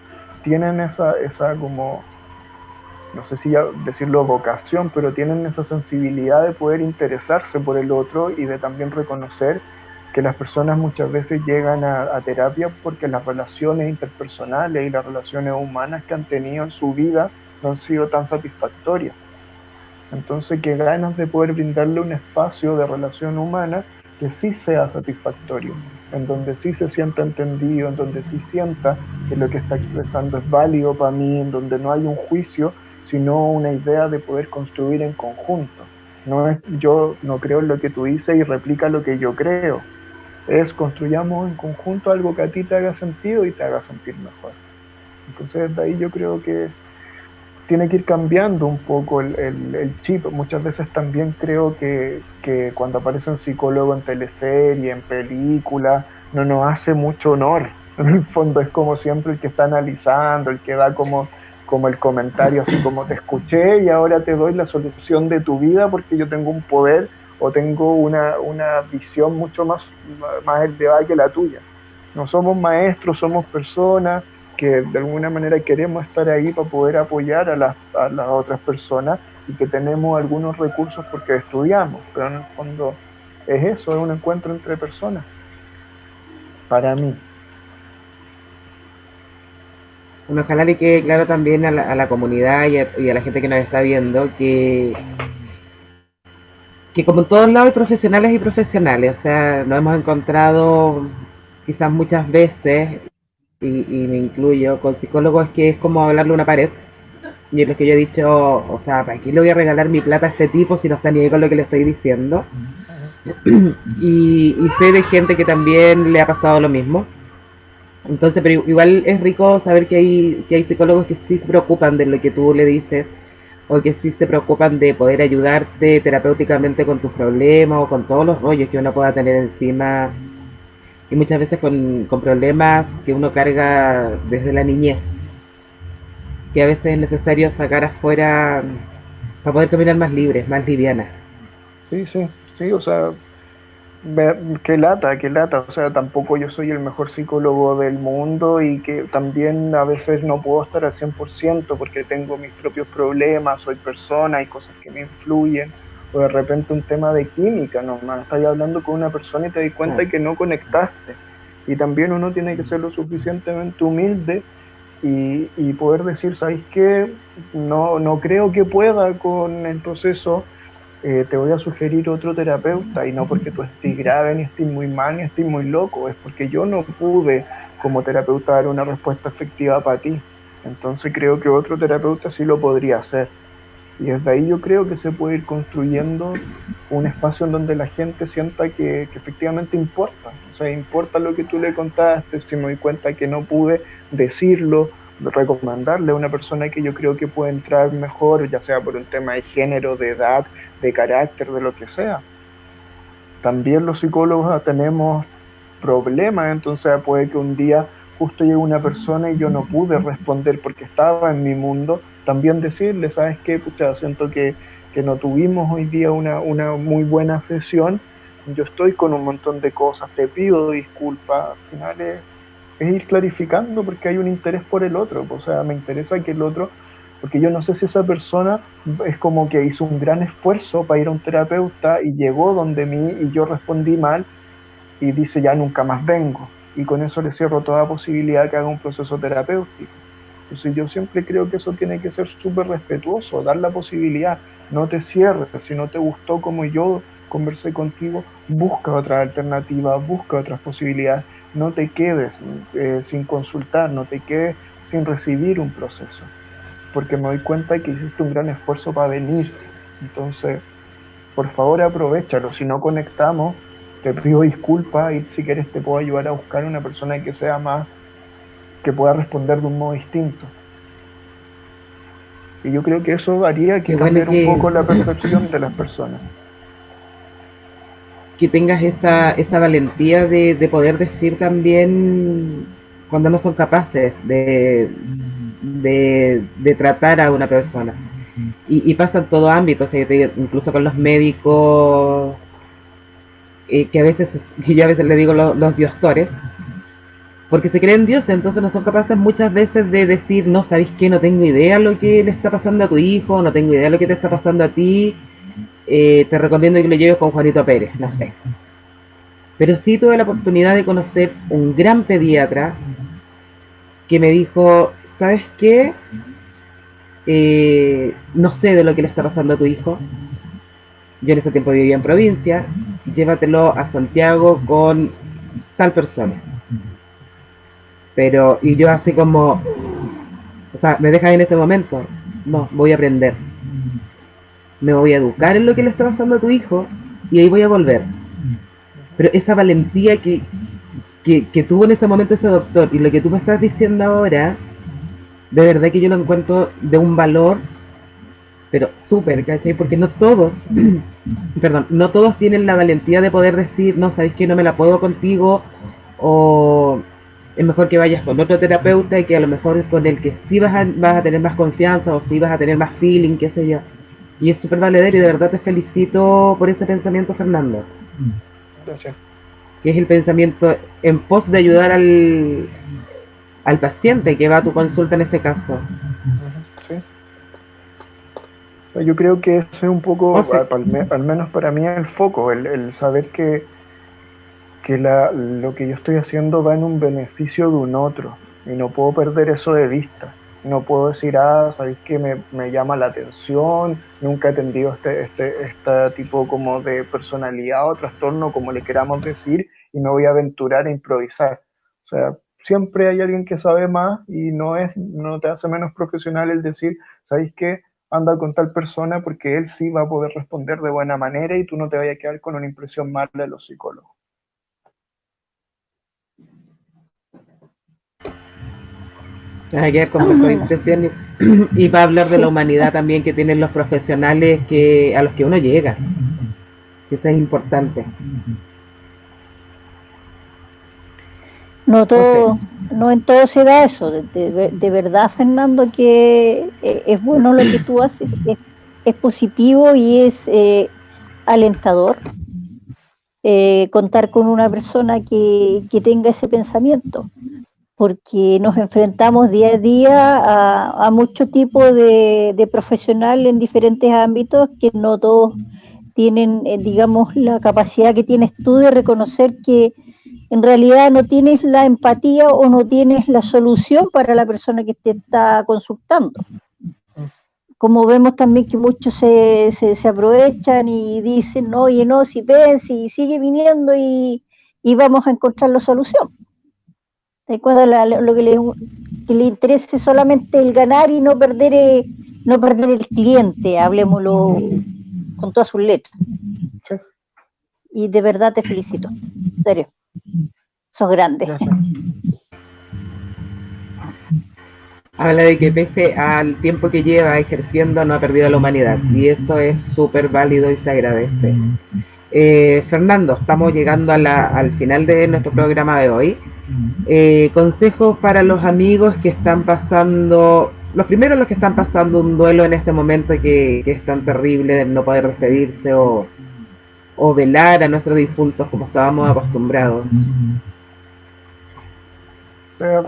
tienen esa como, no sé si ya decirlo vocación, pero tienen esa sensibilidad de poder interesarse por el otro y de también reconocer que las personas muchas veces llegan a terapia porque las relaciones interpersonales y las relaciones humanas que han tenido en su vida no han sido tan satisfactorias. Entonces, qué ganas de poder brindarle un espacio de relación humana que sí sea satisfactorio, en donde sí se sienta entendido, en donde sí sienta que lo que está expresando es válido para mí, en donde no hay un juicio, sino una idea de poder construir en conjunto. No es yo no creo en lo que tú dices y replica lo que yo creo. Es construyamos en conjunto algo que a ti te haga sentido y te haga sentir mejor. Entonces, de ahí yo creo que tiene que ir cambiando un poco el chip. Muchas veces también creo que cuando aparecen psicólogos en teleserie, en películas, no nos hace mucho honor. En el fondo es como siempre el que está analizando, el que da como el comentario, así como te escuché y ahora te doy la solución de tu vida porque yo tengo un poder o tengo una visión mucho más elevada que la tuya. No somos maestros, somos personas que de alguna manera queremos estar ahí para poder apoyar a las otras personas y que tenemos algunos recursos porque estudiamos, pero en el fondo es eso, es un encuentro entre personas, para mí. Bueno, ojalá le quede claro también a la comunidad y a la gente que nos está viendo que como en todos lados hay profesionales y profesionales, o sea, nos hemos encontrado quizás muchas veces, y me incluyo, con psicólogos que es como hablarle a una pared, y es lo que yo he dicho, o sea, ¿para qué le voy a regalar mi plata a este tipo si no está ni ahí con lo que le estoy diciendo? Y sé de gente que también le ha pasado lo mismo. Entonces, pero igual es rico saber que hay psicólogos que sí se preocupan de lo que tú le dices, o que sí se preocupan de poder ayudarte terapéuticamente con tus problemas o con todos los rollos que uno pueda tener encima, y muchas veces con problemas que uno carga desde la niñez, que a veces es necesario sacar afuera para poder caminar más libres, más livianas. Sí, sí, sí, o sea, qué lata, o sea, tampoco yo soy el mejor psicólogo del mundo y que también a veces no puedo estar al 100% porque tengo mis propios problemas, soy persona, hay cosas que me influyen, o de repente un tema de química nomás, estás hablando con una persona y te das cuenta Claro. que no conectaste. Y también uno tiene que ser lo suficientemente humilde y poder decir, ¿sabes qué? No, no creo que pueda con el proceso, te voy a sugerir otro terapeuta y no porque tú estés grave, ni estés muy mal, ni estés muy loco, es porque yo no pude como terapeuta dar una respuesta efectiva para ti. Entonces creo que otro terapeuta sí lo podría hacer. Y desde ahí yo creo que se puede ir construyendo un espacio en donde la gente sienta que efectivamente importa. O sea, importa lo que tú le contaste, si me doy cuenta que no pude decirlo, recomendarle a una persona que yo creo que puede entrar mejor, ya sea por un tema de género, de edad, de carácter, de lo que sea. También los psicólogos tenemos problemas, entonces puede que un día justo llegue una persona y yo no pude responder porque estaba en mi mundo, también decirle, ¿sabes qué? Pucha, siento que no tuvimos hoy día una muy buena sesión, yo estoy con un montón de cosas, te pido disculpas, al final es ir clarificando porque hay un interés por el otro, o sea, me interesa que el otro, porque yo no sé si esa persona es como que hizo un gran esfuerzo para ir a un terapeuta y llegó donde mí y yo respondí mal y dice ya nunca más vengo. Y con eso le cierro toda posibilidad que haga un proceso terapéutico. Entonces yo siempre creo que eso tiene que ser súper respetuoso, dar la posibilidad, no te cierres, si no te gustó como yo conversé contigo, busca otra alternativa, busca otras posibilidades, no te quedes sin consultar, no te quedes sin recibir un proceso, porque me doy cuenta que hiciste un gran esfuerzo para venir. Entonces, por favor, aprovéchalo. Si no conectamos, te pido disculpas y si quieres te puedo ayudar a buscar una persona que sea más, que pueda responder de un modo distinto. Y yo creo que eso haría que Qué bueno cambiara un poco la percepción de las personas. que tengas esa valentía de poder decir también cuando no son capaces de tratar a una persona. Y pasa en todo ámbito, o sea, incluso con los médicos, que a veces, que yo a veces le digo los diostores, porque se creen dioses, entonces no son capaces muchas veces de decir, no, ¿sabéis qué? No tengo idea lo que le está pasando a tu hijo, no tengo idea lo que te está pasando a ti, te recomiendo que lo lleves con Juanito Pérez, no sé. Pero sí tuve la oportunidad de conocer un gran pediatra que me dijo, ¿sabes qué? No sé de lo que le está pasando a tu hijo. Yo en ese tiempo vivía en provincia, llévatelo a Santiago con tal persona. Pero, y yo así como, o sea, ¿me dejas en este momento? No, voy a aprender. Me voy a educar en lo que le está pasando a tu hijo y ahí voy a volver. Pero esa valentía que tuvo en ese momento ese doctor y lo que tú me estás diciendo ahora, de verdad que yo lo encuentro de un valor, pero súper, ¿cachai? Porque no todos, perdón, no todos tienen la valentía de poder decir, no, sabéis que no me la puedo contigo, o es mejor que vayas con otro terapeuta y que a lo mejor con el que sí vas a tener más confianza o sí vas a tener más feeling, qué sé yo. Y es súper valedero y de verdad te felicito por ese pensamiento, Fernando, Gracias. que es el pensamiento en pos de ayudar al paciente que va a tu consulta en este caso. Ujú, sí. Yo creo que ese es un poco, Ofe, al menos para mí, el foco, el saber que lo que yo estoy haciendo va en un beneficio de un otro y no puedo perder eso de vista. No puedo decir, sabéis que me llama la atención, nunca he tenido este tipo como de personalidad o trastorno, como le queramos decir, y me voy a aventurar a improvisar. O sea, siempre hay alguien que sabe más y no te hace menos profesional el decir, ¿sabéis qué? Anda con tal persona porque él sí va a poder responder de buena manera y tú no te vayas a quedar con una impresión mala de los psicólogos. Hay que quedar con mejor impresión y para hablar de la humanidad también que tienen los profesionales a los que uno llega, que eso es importante. No José. no en todo se da eso. De verdad, Fernando, que es bueno lo que tú haces, es positivo y es alentador contar con una persona que tenga ese pensamiento, porque nos enfrentamos día a día a mucho tipo de profesional en diferentes ámbitos que no todos tienen, digamos, la capacidad que tienes tú de reconocer que en realidad no tienes la empatía o no tienes la solución para la persona que te está consultando. Como vemos también que muchos se aprovechan y dicen, no, oye, no, si ven, si sigue viniendo y vamos a encontrar la solución. Cuando lo que le interese solamente el ganar y no perder el cliente, hablemoslo con todas sus letras. Sí. Y de verdad te felicito, en serio, sos grande. Gracias. Habla de que pese al tiempo que lleva ejerciendo no ha perdido la humanidad y eso es súper válido y se agradece. Fernando, estamos llegando al final de nuestro programa de hoy. Consejos para los amigos que están pasando, los primeros los que están pasando un duelo en este momento que es tan terrible de no poder despedirse o velar a nuestros difuntos como estábamos acostumbrados. O sea,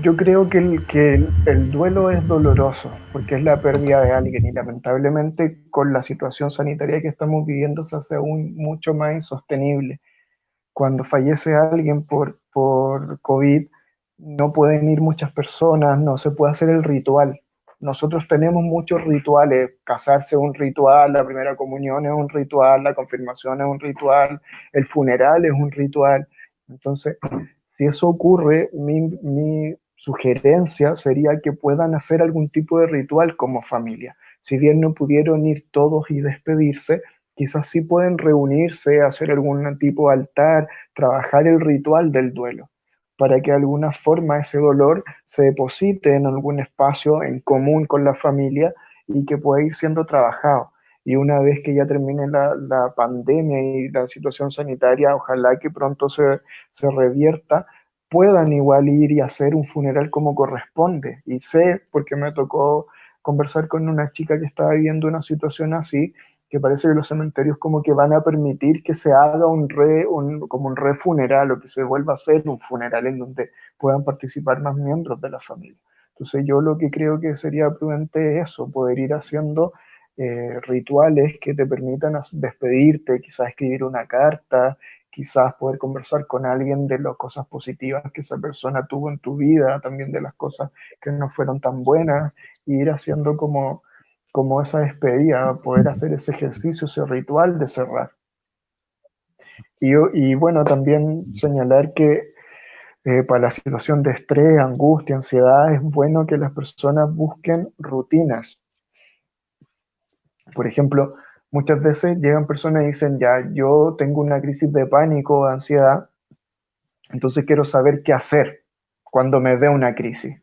yo creo que el duelo es doloroso porque es la pérdida de alguien y lamentablemente con la situación sanitaria que estamos viviendo se hace aún mucho más insostenible. Cuando fallece alguien por COVID, no pueden ir muchas personas, no se puede hacer el ritual. Nosotros tenemos muchos rituales, casarse es un ritual, la primera comunión es un ritual, la confirmación es un ritual, el funeral es un ritual. Entonces, si eso ocurre, mi sugerencia sería que puedan hacer algún tipo de ritual como familia. Si bien no pudieron ir todos y despedirse, quizás sí pueden reunirse, hacer algún tipo de altar, trabajar el ritual del duelo, para que de alguna forma ese dolor se deposite en algún espacio en común con la familia y que pueda ir siendo trabajado. Y una vez que ya termine la pandemia y la situación sanitaria, ojalá que pronto se revierta, puedan igual ir y hacer un funeral como corresponde. Y sé, porque me tocó conversar con una chica que estaba viviendo una situación así, que parece que los cementerios como que van a permitir que se haga como un refuneral o que se vuelva a hacer un funeral en donde puedan participar más miembros de la familia. Entonces yo lo que creo que sería prudente es eso, poder ir haciendo rituales que te permitan despedirte, quizás escribir una carta, quizás poder conversar con alguien de las cosas positivas que esa persona tuvo en tu vida, también de las cosas que no fueron tan buenas, y ir haciendo como esa despedida, poder hacer ese ejercicio, ese ritual de cerrar. Y bueno, también señalar que para la situación de estrés, angustia, ansiedad, es bueno que las personas busquen rutinas. Por ejemplo, muchas veces llegan personas y dicen, ya, yo tengo una crisis de pánico o de ansiedad, entonces quiero saber qué hacer cuando me dé una crisis.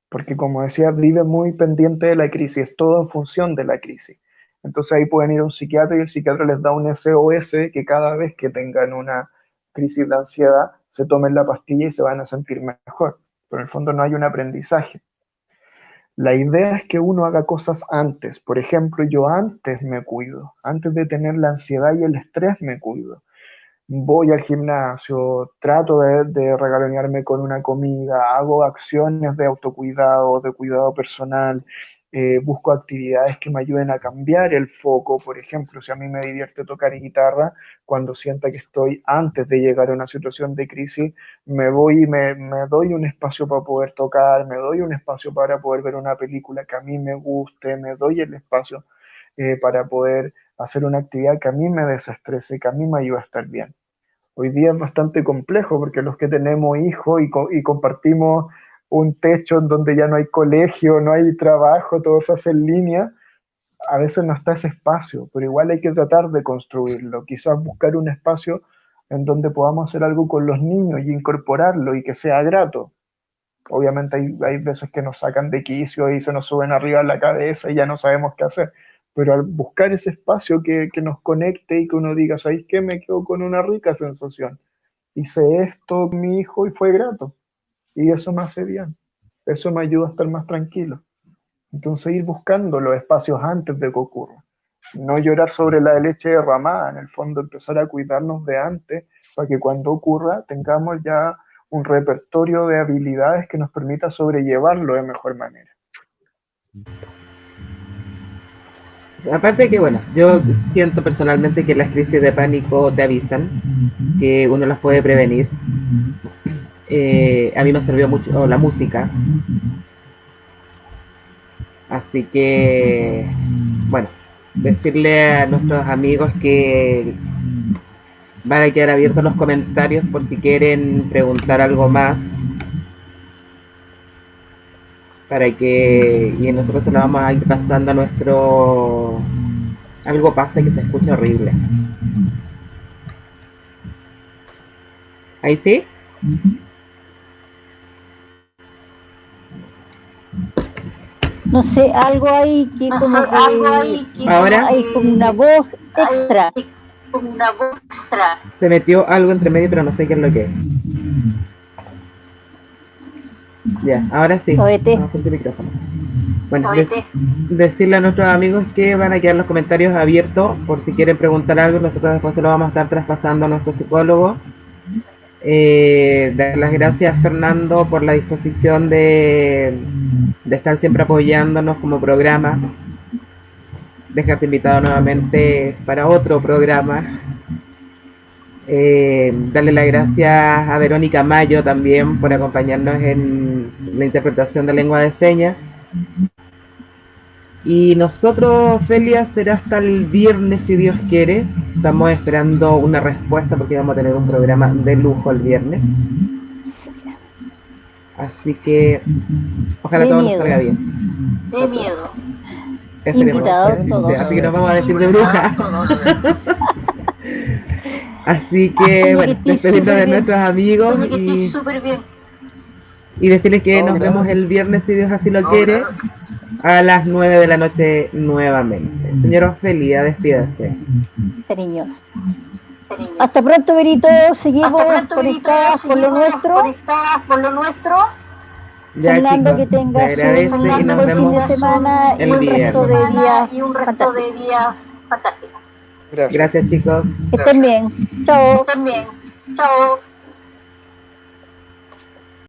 Porque como decía, vive muy pendiente de la crisis, es todo en función de la crisis. Entonces ahí pueden ir a un psiquiatra y el psiquiatra les da un SOS que cada vez que tengan una crisis de ansiedad se tomen la pastilla y se van a sentir mejor. Pero en el fondo no hay un aprendizaje. La idea es que uno haga cosas antes. Por ejemplo, yo antes me cuido. Antes de tener la ansiedad y el estrés me cuido. Voy al gimnasio, trato de regalonearme con una comida, hago acciones de autocuidado, de cuidado personal, busco actividades que me ayuden a cambiar el foco. Por ejemplo, si a mí me divierte tocar guitarra, cuando sienta que estoy antes de llegar a una situación de crisis, me voy y me doy un espacio para poder tocar, me doy un espacio para poder ver una película que a mí me guste, me doy el espacio para poder hacer una actividad que a mí me desestrese, que a mí me ayude a estar bien. Hoy día es bastante complejo porque los que tenemos hijos y compartimos un techo en donde ya no hay colegio, no hay trabajo, todo se hace en línea, a veces no está ese espacio, pero igual hay que tratar de construirlo, quizás buscar un espacio en donde podamos hacer algo con los niños y incorporarlo y que sea grato. Obviamente hay veces que nos sacan de quicio y se nos suben arriba en la cabeza y ya no sabemos qué hacer. Pero al buscar ese espacio que nos conecte y que uno diga, ¿sabéis qué? Me quedo con una rica sensación. Hice esto con mi hijo y fue grato. Y eso me hace bien. Eso me ayuda a estar más tranquilo. Entonces ir buscando los espacios antes de que ocurra. No llorar sobre la leche derramada, en el fondo empezar a cuidarnos de antes para que cuando ocurra tengamos ya un repertorio de habilidades que nos permita sobrellevarlo de mejor manera. Aparte que, bueno, yo siento personalmente que las crisis de pánico te avisan, que uno las puede prevenir. A mí me sirvió mucho la música. Así que, bueno, decirle a nuestros amigos que van a quedar abiertos los comentarios por si quieren preguntar algo más. Para que, y nosotros se lo vamos a ir pasando a nuestro... Algo pasa que se escucha horrible. ¿Ahí sí? No sé, algo hay que como que ahora hay como una voz extra. Se metió algo entre medio, pero no sé qué es lo que es. Ya, ahora sí. Cohete. Vamos a hacer su micrófono. Bueno, decirle a nuestros amigos que van a quedar los comentarios abiertos por si quieren preguntar algo. Nosotros después se lo vamos a estar traspasando a nuestro psicólogo. Dar las gracias a Fernando por la disposición de estar siempre apoyándonos como programa. Dejarte invitado nuevamente para otro programa. Darle las gracias a Verónica Mayo también por acompañarnos en la interpretación de lengua de señas. Y nosotros, Ofelia, será hasta el viernes si Dios quiere. Estamos esperando una respuesta porque vamos a tener un programa de lujo el viernes. Así que ojalá todo nos salga bien. De miedo. Invitados todos. Así que nos vamos a vestir de bruja. Así que, bueno, despedirnos de nuestros amigos y decirles que nos vemos el viernes si Dios así lo quiere, a las 9 de la noche nuevamente. Señora Ofelia, despídase. Cariños. Hasta pronto, Verito. Seguimos conectadas por lo nuestro. Ya, Fernando, chicos, que tengas te un agradece y nos buen fin de vemos semana y el un resto viernes. de día fantástico. Gracias. Gracias, chicos. Que estén bien. Chao. También. Chao.